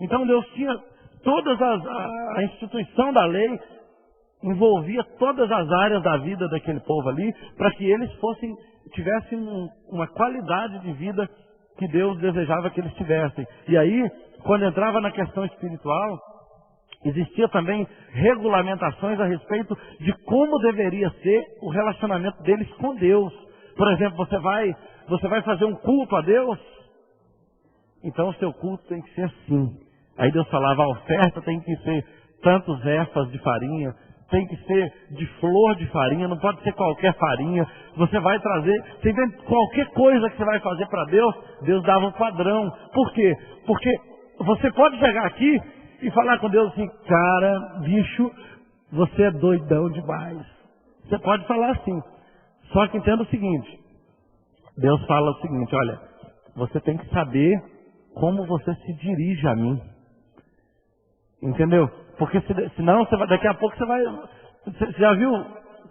Então Deus tinha a instituição da lei, envolvia todas as áreas da vida daquele povo ali, para que eles tivessem uma qualidade de vida que Deus desejava que eles tivessem. E aí, quando entrava na questão espiritual, existia também regulamentações a respeito de como deveria ser o relacionamento deles com Deus. Por exemplo, você vai fazer um culto a Deus, então o seu culto tem que ser assim. Aí Deus falava: a oferta tem que ser tantos éfas de farinha, tem que ser de flor de farinha, não pode ser qualquer farinha. Você vai trazer, qualquer coisa que você vai fazer para Deus, Deus dava um padrão. Por quê? Porque você pode chegar aqui e falar com Deus assim: cara, bicho, você é doidão demais. Você pode falar assim. Só que entenda o seguinte: Deus fala o seguinte, olha, você tem que saber como você se dirige a mim. Entendeu? Porque senão você vai, daqui a pouco você vai... Você já viu,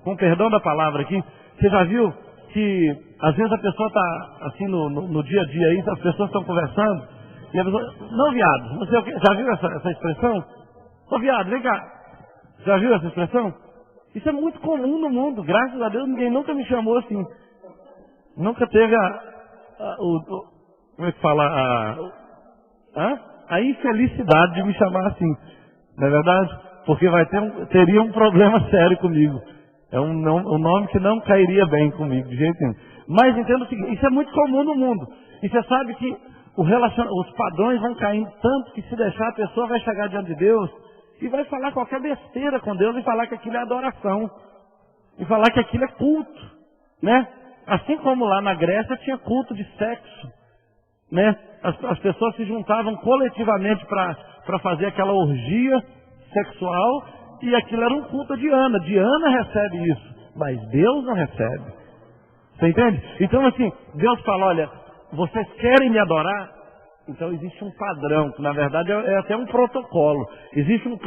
com perdão da palavra aqui, você já viu que às vezes a pessoa está assim no dia a dia aí, as pessoas estão conversando, e a pessoa, não viado, não sei o quê, já viu essa expressão? Ô viado, vem cá. Já viu essa expressão? Isso é muito comum no mundo, graças a Deus ninguém nunca me chamou assim. Nunca teve como é que fala? A infelicidade de me chamar assim. Não é verdade? Porque teria um problema sério comigo. É um nome que não cairia bem comigo, de jeito nenhum. Mas entenda o seguinte, isso é muito comum no mundo. E você sabe que os padrões vão caindo tanto que se deixar a pessoa vai chegar diante de Deus e vai falar qualquer besteira com Deus e falar que aquilo é adoração. E falar que aquilo é culto. Né? Assim como lá na Grécia tinha culto de sexo. Né? As pessoas se juntavam coletivamente para fazer aquela orgia sexual e aquilo era um culto a Diana. Diana recebe isso, mas Deus não recebe. Você entende? Então assim, Deus fala, olha, vocês querem me adorar? Então existe um padrão, que na verdade é até um protocolo. Existe um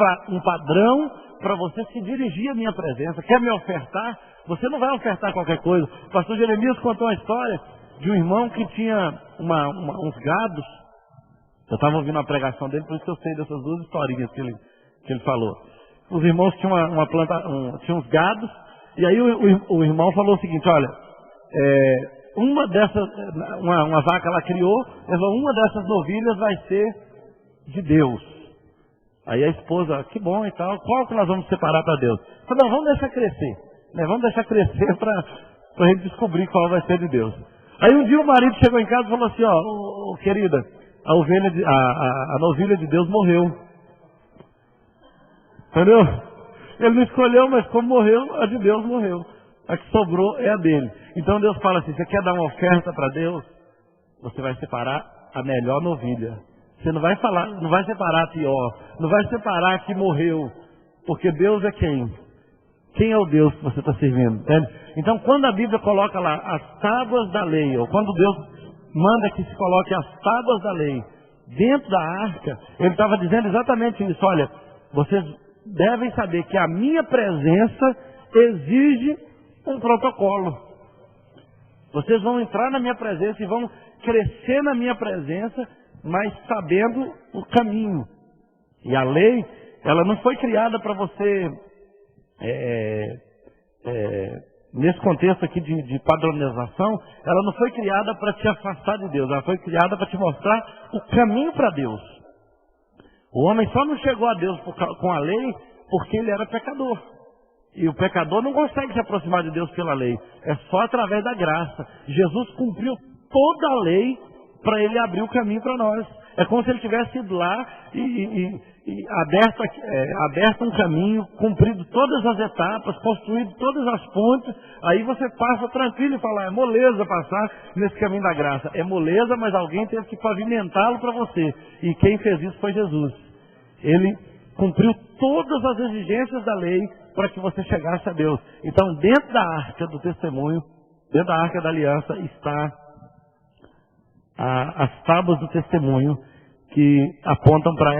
padrão para você se dirigir à minha presença. Quer me ofertar? Você não vai ofertar qualquer coisa. O pastor Jeremias contou uma história de um irmão que tinha uns gados. Eu estava ouvindo a pregação dele, por isso que eu sei dessas duas historinhas que ele falou. Os irmãos tinham tinham uns gados, e aí o irmão falou o seguinte, olha, uma vaca ela criou, ele falou, uma dessas novilhas vai ser de Deus. Aí a esposa, que bom e tal, qual que nós vamos separar para Deus? Eu falei, não, vamos deixar crescer, né? Vamos deixar crescer para a gente descobrir qual vai ser de Deus. Aí um dia o marido chegou em casa e falou assim, ó, querida, a novilha de Deus morreu. Entendeu? Ele não escolheu, mas como morreu, a de Deus morreu. A que sobrou é a dele. Então Deus fala assim, você quer dar uma oferta para Deus? Você vai separar a melhor novilha. Você não vai separar a pior, não vai separar a que morreu. Porque Deus é quem? Quem é o Deus que você está servindo? Entende? Então quando a Bíblia coloca lá as tábuas da lei, ou quando Deus manda que se coloque as tábuas da lei dentro da arca, Ele estava dizendo exatamente isso, olha, vocês devem saber que a minha presença exige um protocolo. Vocês vão entrar na minha presença e vão crescer na minha presença, mas sabendo o caminho. E a lei, ela não foi criada para você, nesse contexto aqui de padronização, ela não foi criada para te afastar de Deus, ela foi criada para te mostrar o caminho para Deus. O homem só não chegou a Deus com a lei porque ele era pecador. E o pecador não consegue se aproximar de Deus pela lei. É só através da graça. Jesus cumpriu toda a lei para ele abrir o caminho para nós. É como se ele tivesse ido lá e aberto um caminho, cumprido todas as etapas, construído todas as pontes. Aí você passa tranquilo e fala, é moleza passar nesse caminho da graça. É moleza, mas alguém teve que pavimentá-lo para você. E quem fez isso foi Jesus. Ele cumpriu todas as exigências da lei para que você chegasse a Deus. Então, dentro da arca do testemunho, dentro da arca da aliança, está as tábuas do testemunho que apontam para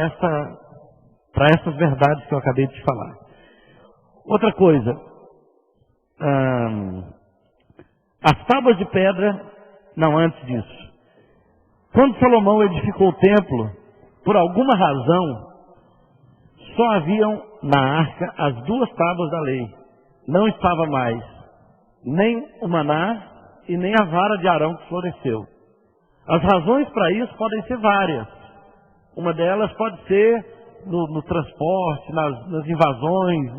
essas verdades que eu acabei de te falar. Outra coisa, as tábuas de pedra, não, antes disso. Quando Salomão edificou o templo, por alguma razão, só haviam na arca as duas tábuas da lei. Não estava mais nem o maná e nem a vara de Arão que floresceu. As razões para isso podem ser várias. Uma delas pode ser no transporte, nas invasões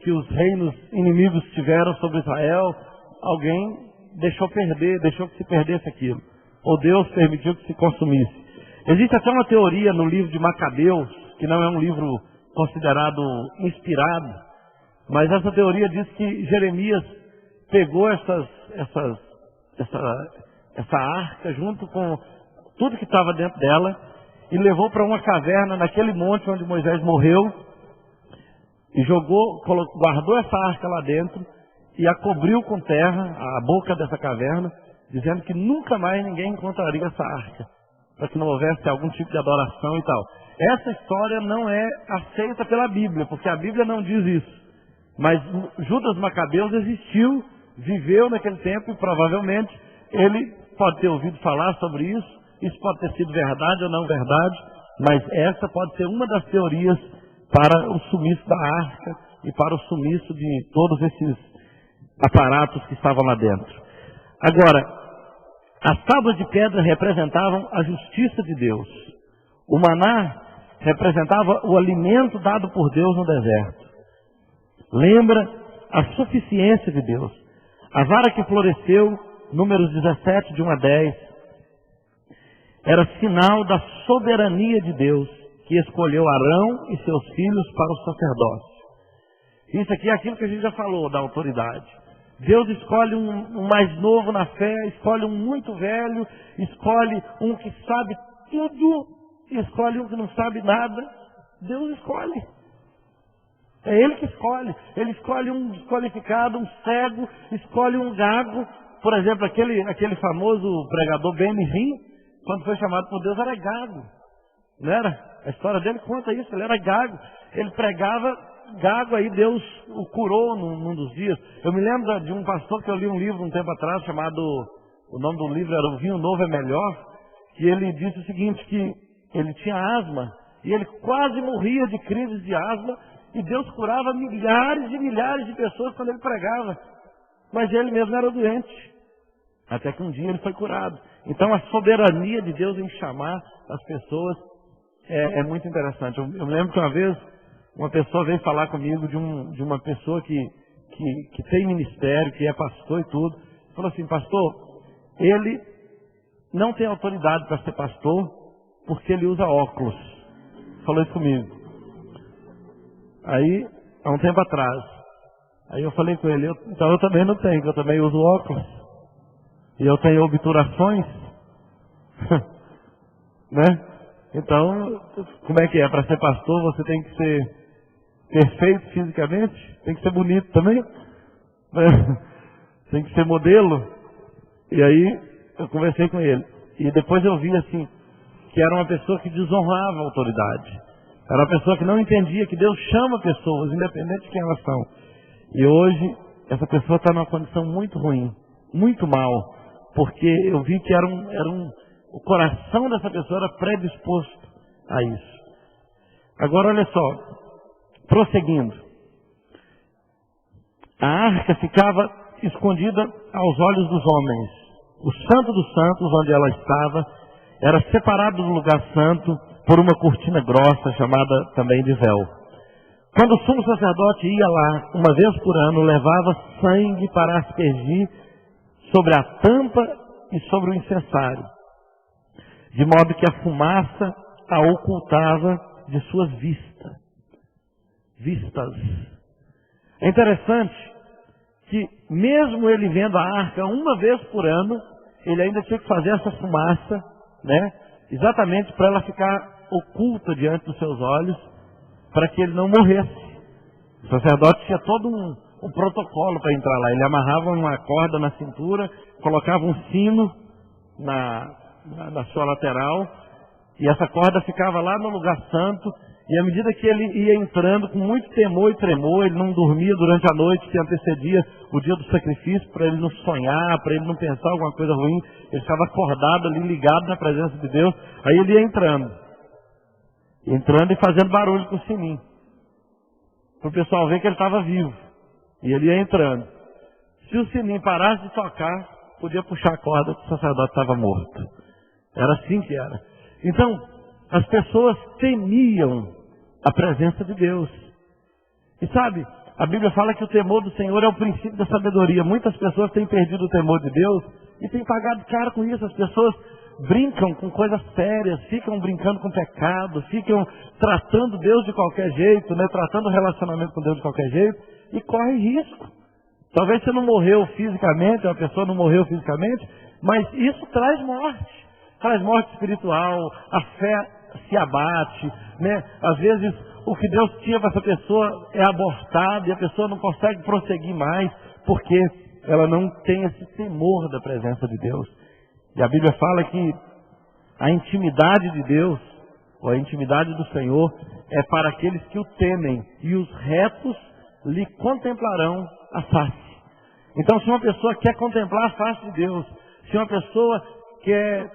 que os reinos inimigos tiveram sobre Israel. Alguém deixou que se perdesse aquilo. Ou Deus permitiu que se consumisse. Existe até uma teoria no livro de Macabeus, que não é um livro considerado inspirado, mas essa teoria diz que Jeremias pegou essa arca junto com tudo que estava dentro dela e levou para uma caverna naquele monte onde Moisés morreu e guardou essa arca lá dentro e a cobriu com terra, a boca dessa caverna, dizendo que nunca mais ninguém encontraria essa arca, para que não houvesse algum tipo de adoração e tal. Essa história não é aceita pela Bíblia, porque a Bíblia não diz isso. Mas Judas Macabeus existiu, viveu naquele tempo e provavelmente ele pode ter ouvido falar sobre isso. Isso pode ter sido verdade ou não verdade, mas essa pode ser uma das teorias para o sumiço da arca e para o sumiço de todos esses aparatos que estavam lá dentro. Agora, as tábuas de pedra representavam a justiça de Deus. O maná representava o alimento dado por Deus no deserto. Lembra a suficiência de Deus. A vara que floresceu, Números 17, de 1 a 10, era sinal da soberania de Deus, que escolheu Arão e seus filhos para o sacerdócio. Isso aqui é aquilo que a gente já falou, da autoridade. Deus escolhe um mais novo na fé, escolhe um muito velho, escolhe um que sabe tudo, escolhe um que não sabe nada. Deus escolhe. É Ele que escolhe. Ele escolhe um desqualificado, um cego, escolhe um gago. Por exemplo, aquele famoso pregador Benny Hinn, quando foi chamado por Deus, era gago. Não era? A história dele conta isso, ele era gago. Ele pregava gago, aí Deus o curou num dos dias. Eu me lembro de um pastor que eu li um livro um tempo atrás, chamado, o nome do livro era O Vinho Novo é Melhor, que ele disse o seguinte, que ele tinha asma, e ele quase morria de crises de asma, e Deus curava milhares e milhares de pessoas quando ele pregava. Mas ele mesmo era doente. Até que um dia ele foi curado. Então a soberania de Deus em chamar as pessoas é muito interessante. Eu me lembro que uma vez uma pessoa veio falar comigo de uma pessoa que tem ministério, que é pastor e tudo. Falou assim, pastor, ele não tem autoridade para ser pastor porque ele usa óculos. Falou isso comigo. Aí, há um tempo atrás, aí eu falei com ele, então eu também não tenho, que eu também uso óculos. E eu tenho obturações, né? Então, como é que é? Para ser pastor você tem que ser perfeito fisicamente? Tem que ser bonito também? Tem que ser modelo? E aí, eu conversei com ele. E depois eu vi assim, que era uma pessoa que desonrava a autoridade. Era uma pessoa que não entendia que Deus chama pessoas, independente de quem elas são. E hoje, essa pessoa está numa condição muito ruim, muito mal. Porque eu vi que o coração dessa pessoa era predisposto a isso. Agora olha só, prosseguindo. A arca ficava escondida aos olhos dos homens. O santo dos santos, onde ela estava, era separado do lugar santo por uma cortina grossa, chamada também de véu. Quando o sumo sacerdote ia lá, uma vez por ano, levava sangue para aspergir sobre a tampa e sobre o incensário, de modo que a fumaça a ocultava de suas vistas. É interessante que mesmo ele vendo a arca uma vez por ano, ele ainda tinha que fazer essa fumaça, né? Exatamente para ela ficar oculta diante dos seus olhos, para que ele não morresse. O sacerdote tinha todo um protocolo para entrar lá. Ele amarrava uma corda na cintura, colocava um sino na sua lateral, e essa corda ficava lá no lugar santo, e à medida que ele ia entrando com muito temor e tremor, ele não dormia durante a noite que antecedia o dia do sacrifício, para ele não sonhar, para ele não pensar alguma coisa ruim. Ele ficava acordado ali, ligado na presença de Deus. Aí ele ia entrando e fazendo barulho com o sininho, para o pessoal ver que ele estava vivo. E ele ia entrando. Se o sininho parasse de tocar, podia puxar a corda que o sacerdote estava morto. Era assim que era. Então, as pessoas temiam a presença de Deus. E sabe, a Bíblia fala que o temor do Senhor é o princípio da sabedoria. Muitas pessoas têm perdido o temor de Deus e têm pagado caro com isso. As pessoas brincam com coisas sérias, ficam brincando com pecado, ficam tratando Deus de qualquer jeito, né? Tratando o relacionamento com Deus de qualquer jeito, e correm risco. Talvez você não morreu fisicamente, uma pessoa não morreu fisicamente, mas isso traz morte espiritual, a fé se abate, né? Às vezes o que Deus tinha para essa pessoa é abortado e a pessoa não consegue prosseguir mais, porque ela não tem esse temor da presença de Deus. E a Bíblia fala que a intimidade de Deus, ou a intimidade do Senhor, é para aqueles que o temem, e os retos lhe contemplarão a face. Então, se uma pessoa quer contemplar a face de Deus, se uma pessoa quer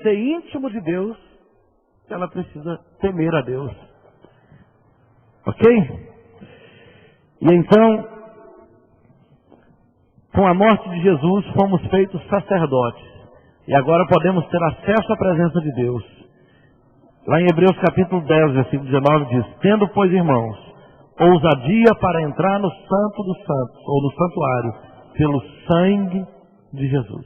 ser íntimo de Deus, ela precisa temer a Deus. Ok? E então, com a morte de Jesus, fomos feitos sacerdotes. E agora podemos ter acesso à presença de Deus. Lá em Hebreus capítulo 10, versículo 19 diz: tendo, pois, irmãos, ousadia para entrar no Santo dos Santos, ou no santuário, pelo sangue de Jesus.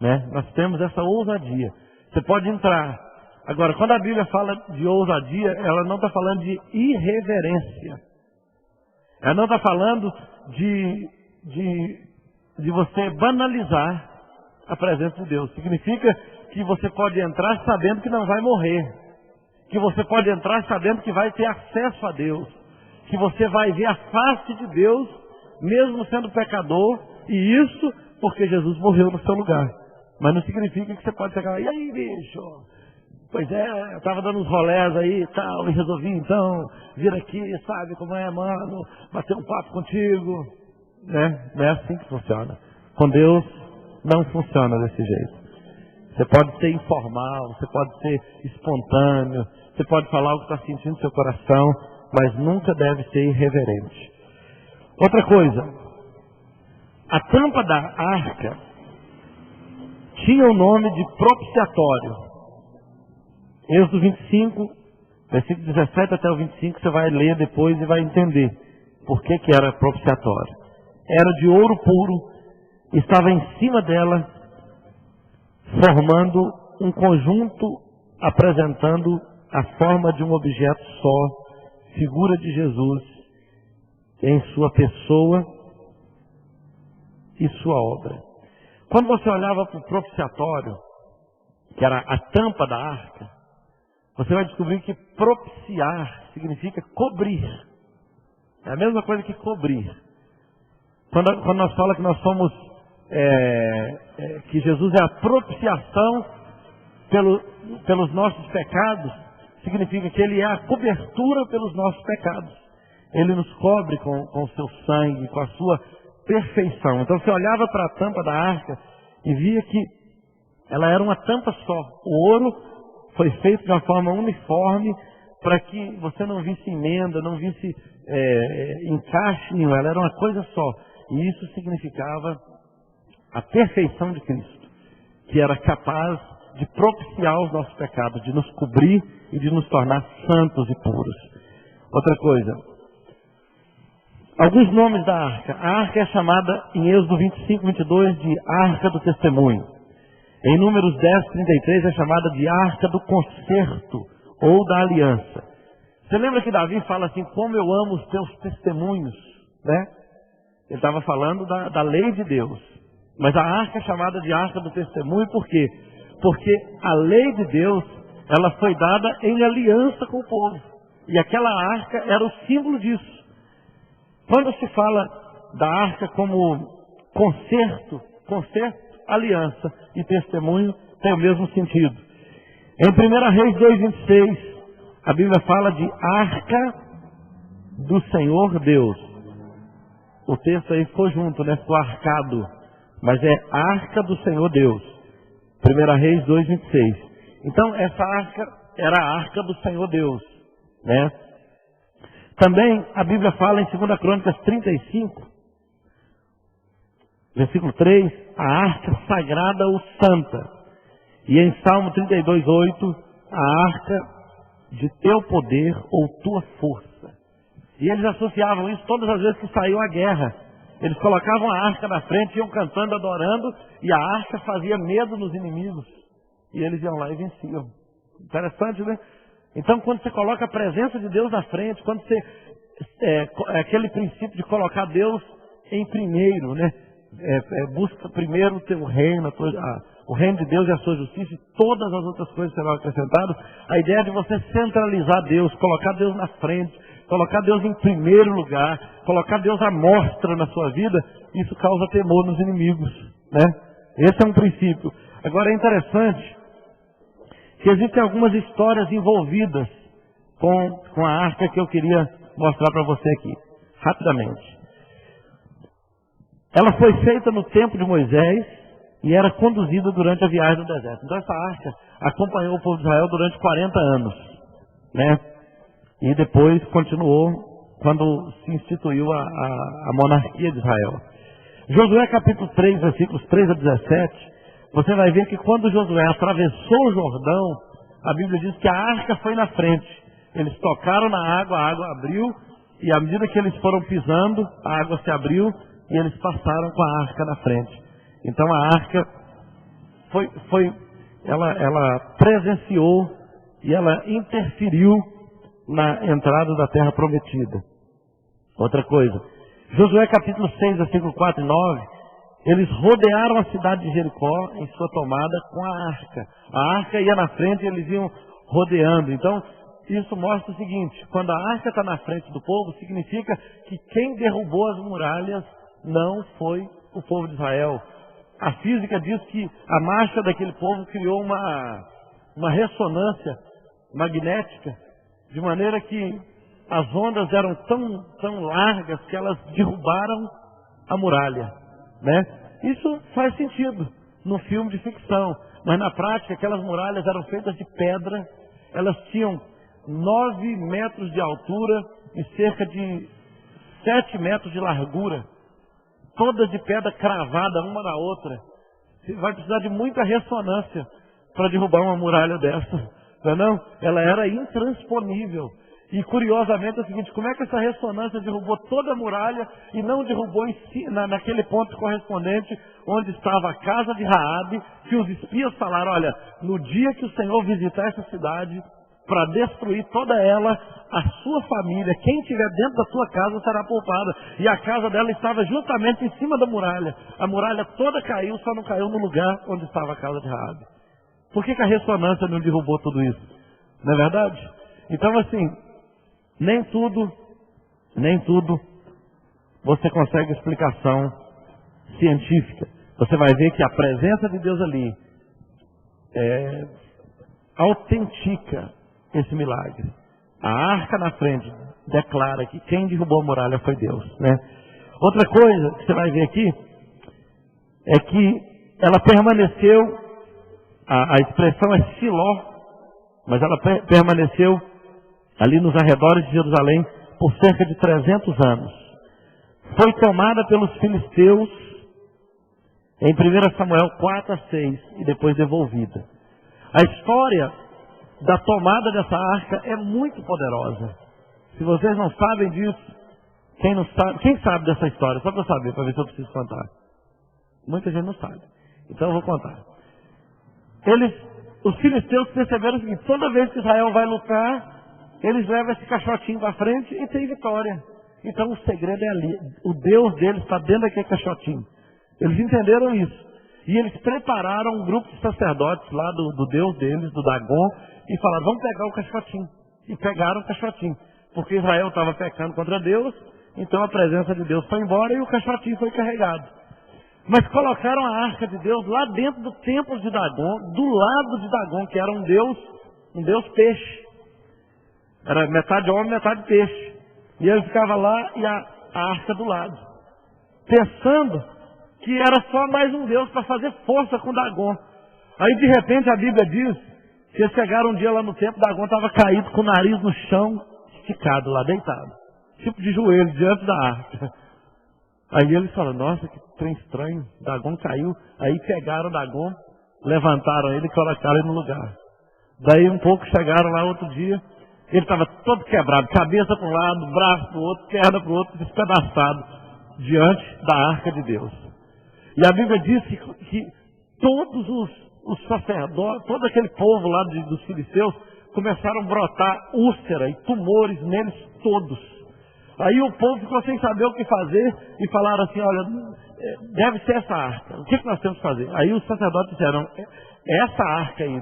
Né? Nós temos essa ousadia. Você pode entrar. Agora, quando a Bíblia fala de ousadia, ela não está falando de irreverência. Ela não está falando de você banalizar a presença de Deus. Significa que você pode entrar sabendo que não vai morrer. Que você pode entrar sabendo que vai ter acesso a Deus. Que você vai ver a face de Deus, mesmo sendo pecador. E isso porque Jesus morreu no seu lugar. Mas não significa que você pode chegar, e aí, bicho? Pois é, eu estava dando uns rolés aí e tal, e resolvi então vir aqui, sabe como é, mano, bater um papo contigo. Né? Não é assim que funciona. Com Deus não funciona desse jeito. Você pode ser informal, você pode ser espontâneo, você pode falar o que está sentindo no seu coração, mas nunca deve ser irreverente. Outra coisa, a tampa da arca tinha o nome de propiciatório. Êxodo 25, versículo 17 até o 25, você vai ler depois e vai entender por que era propiciatório. Era de ouro puro, estava em cima dela, formando um conjunto apresentando a forma de um objeto só, figura de Jesus em sua pessoa e sua obra. Quando você olhava para o propiciatório, que era a tampa da arca, você vai descobrir que propiciar significa cobrir. É a mesma coisa que cobrir. Quando nós falamos que nós somos, que Jesus é a propiciação pelos nossos pecados, significa que Ele é a cobertura pelos nossos pecados. Ele nos cobre com o seu sangue, com a sua perfeição. Então você olhava para a tampa da arca e via que ela era uma tampa só. O ouro foi feito de uma forma uniforme para que você não visse emenda, não visse encaixe nenhum. Ela era uma coisa só. E isso significava a perfeição de Cristo, que era capaz de propiciar os nossos pecados, de nos cobrir e de nos tornar santos e puros. Outra coisa, alguns nomes da arca. A arca é chamada em Êxodo 25, 22 de Arca do Testemunho. Em Números 10, 33 é chamada de Arca do Concerto ou da Aliança. Você lembra que Davi fala assim, como eu amo os teus testemunhos, né? Ele estava falando da lei de Deus. Mas a arca é chamada de Arca do Testemunho por quê? Porque a lei de Deus, ela foi dada em aliança com o povo. E aquela arca era o símbolo disso. Quando se fala da arca como concerto, aliança e testemunho, tem o mesmo sentido. Em 1 Reis 2,26, a Bíblia fala de arca do Senhor Deus. O texto aí ficou junto, né? Ficou arcado. Mas é arca do Senhor Deus. 1 Reis 2,26. Então, essa arca era a arca do Senhor Deus, né? Também a Bíblia fala em 2 Crônicas 35, versículo 3, a arca sagrada ou santa. E em Salmo 32,8, a arca de teu poder ou tua força. E eles associavam isso todas as vezes que saiu a guerra. Eles colocavam a arca na frente, iam cantando, adorando, e a arca fazia medo nos inimigos. E eles iam lá e venciam. Interessante, né? Então, quando você coloca a presença de Deus na frente, quando você... aquele princípio de colocar Deus em primeiro, né? Busca primeiro o teu reino, o reino de Deus e a sua justiça, e todas as outras coisas serão acrescentadas. A ideia é de você centralizar Deus, colocar Deus na frente, colocar Deus em primeiro lugar, colocar Deus à mostra na sua vida, isso causa temor nos inimigos, né? Esse é um princípio. Agora é interessante que existem algumas histórias envolvidas com a arca que eu queria mostrar para você aqui, rapidamente. Ela foi feita no tempo de Moisés e era conduzida durante a viagem do deserto. Então essa arca acompanhou o povo de Israel durante 40 anos, né? E depois continuou quando se instituiu a monarquia de Israel. Josué capítulo 3, versículos 3 a 17, você vai ver que quando Josué atravessou o Jordão, a Bíblia diz que a arca foi na frente. Eles tocaram na água, a água abriu, e à medida que eles foram pisando, a água se abriu, e eles passaram com a arca na frente. Então a arca ela presenciou e ela interferiu na entrada da terra prometida. Outra coisa, Josué capítulo 6, versículo 4 e 9, eles rodearam a cidade de Jericó em sua tomada com a arca. A arca ia na frente e eles iam rodeando. Então, isso mostra o seguinte, quando a arca está na frente do povo, significa que quem derrubou as muralhas não foi o povo de Israel. A física diz que a marcha daquele povo criou uma ressonância magnética, de maneira que as ondas eram tão largas que elas derrubaram a muralha, né? Isso faz sentido no filme de ficção, mas na prática aquelas muralhas eram feitas de pedra, elas tinham 9 metros de altura e cerca de 7 metros de largura, todas de pedra cravada uma na outra. Você vai precisar de muita ressonância para derrubar uma muralha dessa, não? Ela era intransponível. E curiosamente é o seguinte, como é que essa ressonância derrubou toda a muralha e não derrubou naquele ponto correspondente onde estava a casa de Raabe, que os espias falaram, olha, no dia que o Senhor visitar essa cidade, para destruir toda ela, a sua família, quem estiver dentro da sua casa será poupada. E a casa dela estava justamente em cima da muralha. A muralha toda caiu, só não caiu no lugar onde estava a casa de Raabe. Por que a ressonância não derrubou tudo isso? Não é verdade? Então assim, nem tudo você consegue explicação científica. Você vai ver que a presença de Deus ali autentica esse milagre. A arca na frente declara que quem derrubou a muralha foi Deus, né? Outra coisa que você vai ver aqui é que ela permaneceu, a expressão é Siló, mas ela permaneceu ali nos arredores de Jerusalém por cerca de 300 anos. Foi tomada pelos filisteus em 1 Samuel 4 a 6 e depois devolvida. A história da tomada dessa arca é muito poderosa. Se vocês não sabem disso, quem sabe dessa história? Só para eu saber, para ver se eu preciso contar. Muita gente não sabe. Então eu vou contar. Os filisteus perceberam o seguinte, toda vez que Israel vai lutar, eles levam esse caixotinho para frente e tem vitória. Então o segredo é ali. O Deus deles está dentro daquele caixotinho. Eles entenderam isso. E eles prepararam um grupo de sacerdotes lá do Deus deles, do Dagon, e falaram, vamos pegar o caixotinho. E pegaram o caixotinho. Porque Israel estava pecando contra Deus, então a presença de Deus foi embora e o caixotinho foi carregado. Mas colocaram a arca de Deus lá dentro do templo de Dagon, do lado de Dagon, que era um Deus peixe. Era metade homem, metade peixe. E ele ficava lá e a arca do lado. Pensando que era só mais um Deus para fazer força com Dagon. Aí de repente a Bíblia diz que eles chegaram um dia lá no templo, Dagon estava caído com o nariz no chão, esticado lá, deitado. Tipo de joelho, diante da arca. Aí eles falaram, nossa, que trem estranho, Dagon caiu. Aí pegaram Dagon, levantaram ele e colocaram ele no lugar. Daí um pouco chegaram lá outro dia, ele estava todo quebrado, cabeça para um lado, braço para o outro, perna para o outro, despedaçado, diante da arca de Deus. E a Bíblia diz que todos os sacerdotes, todo aquele povo lá dos filisteus, começaram a brotar úlcera e tumores neles todos. Aí o povo ficou sem saber o que fazer e falaram assim, olha, deve ser essa arca, o que nós temos que fazer? Aí os sacerdotes disseram, essa arca aí,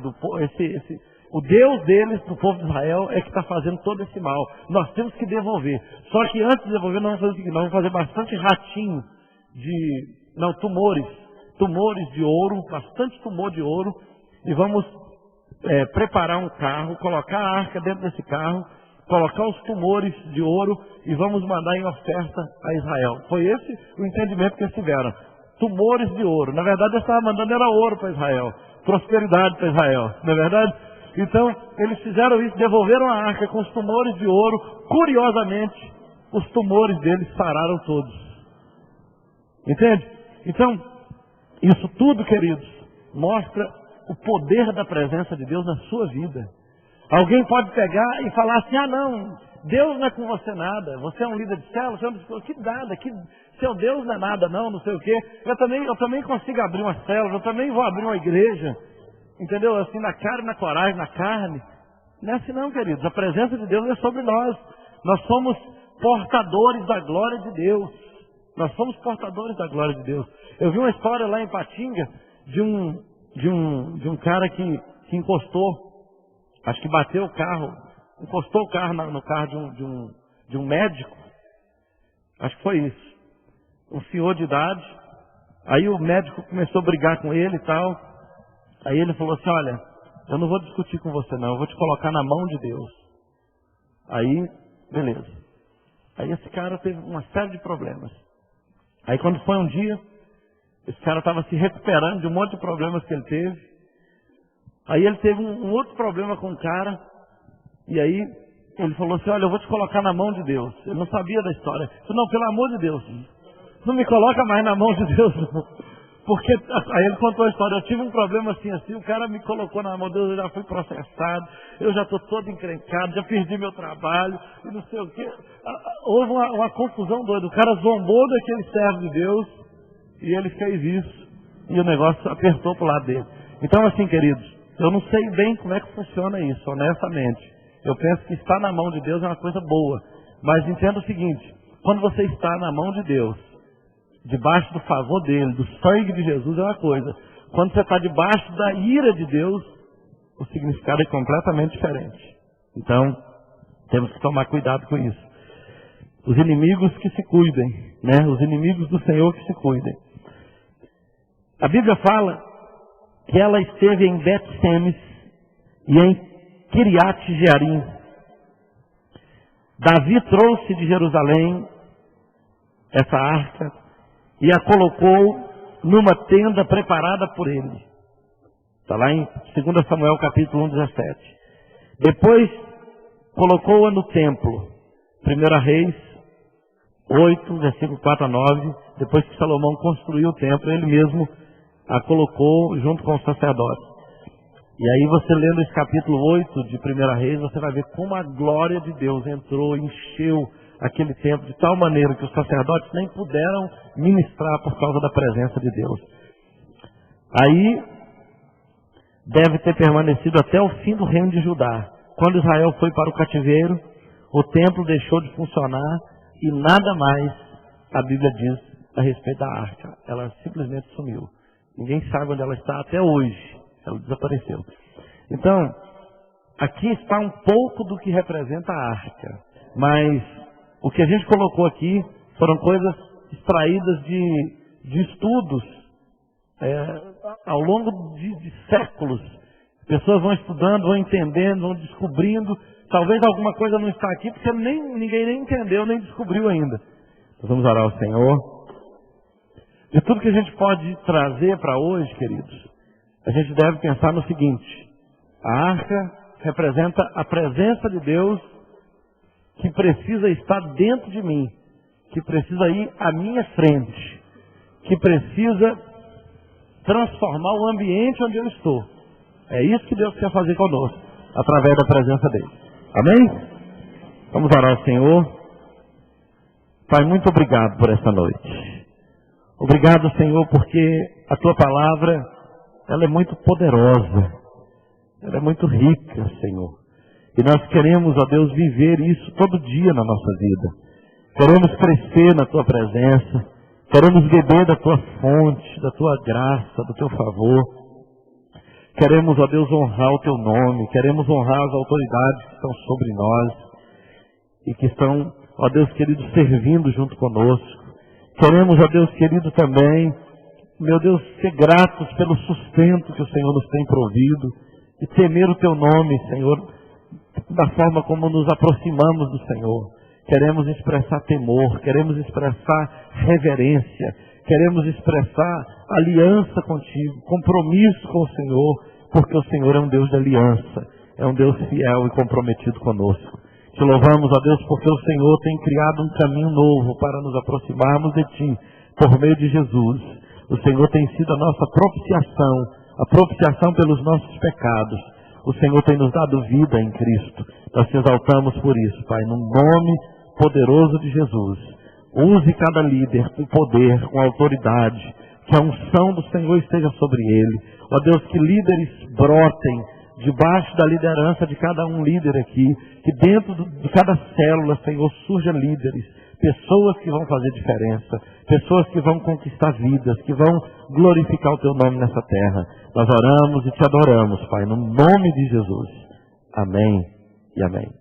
O Deus deles, do povo de Israel, é que está fazendo todo esse mal. Nós temos que devolver. Só que antes de devolver, nós vamos fazer o seguinte, nós vamos fazer bastante ratinho tumores de ouro, bastante tumor de ouro, e vamos preparar um carro, colocar a arca dentro desse carro, colocar os tumores de ouro e vamos mandar em oferta a Israel. Foi esse o entendimento que eles tiveram. Tumores de ouro. Na verdade, eles estavam mandando era ouro para Israel, prosperidade para Israel, não é verdade? Então, eles fizeram isso, devolveram a arca com os tumores de ouro. Curiosamente, os tumores deles sararam todos. Entende? Então, isso tudo, queridos, mostra o poder da presença de Deus na sua vida. Alguém pode pegar e falar assim, não, Deus não é com você nada, você é um líder de célula, você é um... que nada, que seu Deus não é nada não sei o quê. Eu também consigo abrir uma célula, eu também vou abrir uma igreja, entendeu? Assim, na cara e na coragem, na carne. Não é assim não, queridos, a presença de Deus é sobre nós. Nós somos portadores da glória de Deus. Nós somos portadores da glória de Deus. Eu vi uma história lá em Patinga de um cara que encostou, acho que bateu o carro, encostou o carro no carro de um médico. Acho que foi isso. Um senhor de idade. Aí o médico começou a brigar com ele e tal. Aí ele falou assim, olha, eu não vou discutir com você não, eu vou te colocar na mão de Deus. Aí, beleza. Aí esse cara teve uma série de problemas. Aí quando foi um dia, esse cara estava se recuperando de um monte de problemas que ele teve. Aí ele teve um outro problema com o cara. E aí ele falou assim, olha, eu vou te colocar na mão de Deus. Ele não sabia da história. Eu disse, não, pelo amor de Deus, não me coloca mais na mão de Deus, não. Porque aí ele contou a história, eu tive um problema assim, o cara me colocou na mão de Deus, eu já fui processado, eu já estou todo encrencado, já perdi meu trabalho, e não sei o quê. Houve uma confusão doida, o cara zombou daquele servo de Deus, e ele fez isso, e o negócio apertou para o lado dele. Então assim, queridos, eu não sei bem como é que funciona isso, honestamente. Eu penso que estar na mão de Deus é uma coisa boa, mas entenda o seguinte, quando você está na mão de Deus, debaixo do favor dele, do sangue de Jesus, é uma coisa. Quando você está debaixo da ira de Deus, o significado é completamente diferente. Então, temos que tomar cuidado com isso. Os inimigos que se cuidem, né? Os inimigos do Senhor que se cuidem. A Bíblia fala que ela esteve em Bet-Semes e em Kiriat-Jearim. Davi trouxe de Jerusalém essa arca e a colocou numa tenda preparada por ele. Está lá em 2 Samuel capítulo 1:17. Depois colocou-a no templo. 1 Reis 8, versículo 4 a 9. Depois que Salomão construiu o templo, ele mesmo a colocou junto com os sacerdotes. E aí você lendo esse capítulo 8 de 1 Reis, você vai ver como a glória de Deus entrou, encheu aquele templo de tal maneira que os sacerdotes nem puderam ministrar por causa da presença de Deus. Aí deve ter permanecido até o fim do reino de Judá. Quando Israel foi para o cativeiro, o templo deixou de funcionar e nada mais a Bíblia diz a respeito da arca. Ela simplesmente sumiu. Ninguém sabe onde ela está até hoje. Ela desapareceu. Então, aqui está um pouco do que representa a arca. Mas o que a gente colocou aqui foram coisas extraídas de estudos ao longo de séculos. Pessoas vão estudando, vão entendendo, vão descobrindo. Talvez alguma coisa não está aqui porque ninguém nem entendeu, nem descobriu ainda. Nós vamos orar ao Senhor. De tudo que a gente pode trazer para hoje, queridos, a gente deve pensar no seguinte: a arca representa a presença de Deus que precisa estar dentro de mim, que precisa ir à minha frente, que precisa transformar o ambiente onde eu estou. É isso que Deus quer fazer conosco, através da presença dele. Amém? Vamos orar ao Senhor. Pai, muito obrigado por esta noite. Obrigado, Senhor, porque a Tua palavra, ela é muito poderosa. Ela é muito rica, Senhor. E nós queremos, ó Deus, viver isso todo dia na nossa vida. Queremos crescer na Tua presença. Queremos beber da Tua fonte, da Tua graça, do Teu favor. Queremos, ó Deus, honrar o Teu nome, queremos honrar as autoridades que estão sobre nós e que estão, ó Deus querido, servindo junto conosco. Queremos, ó Deus querido, também, meu Deus, ser gratos pelo sustento que o Senhor nos tem provido e temer o Teu nome, Senhor, da forma como nos aproximamos do Senhor. Queremos expressar temor, queremos expressar reverência, queremos expressar aliança contigo, compromisso com o Senhor, porque o Senhor é um Deus de aliança, é um Deus fiel e comprometido conosco. Te louvamos, ó Deus, porque o Senhor tem criado um caminho novo para nos aproximarmos de Ti, por meio de Jesus. O Senhor tem sido a nossa propiciação, a propiciação pelos nossos pecados. O Senhor tem nos dado vida em Cristo. Nós te exaltamos por isso, Pai, no nome poderoso de Jesus. Use cada líder com poder, com autoridade, que a unção do Senhor esteja sobre ele. Ó Deus, que líderes brotem debaixo da liderança de cada um líder aqui, que dentro de cada célula, Senhor, surjam líderes, pessoas que vão fazer diferença, pessoas que vão conquistar vidas, que vão glorificar o Teu nome nessa terra. Nós oramos e Te adoramos, Pai, no nome de Jesus. Amém e amém.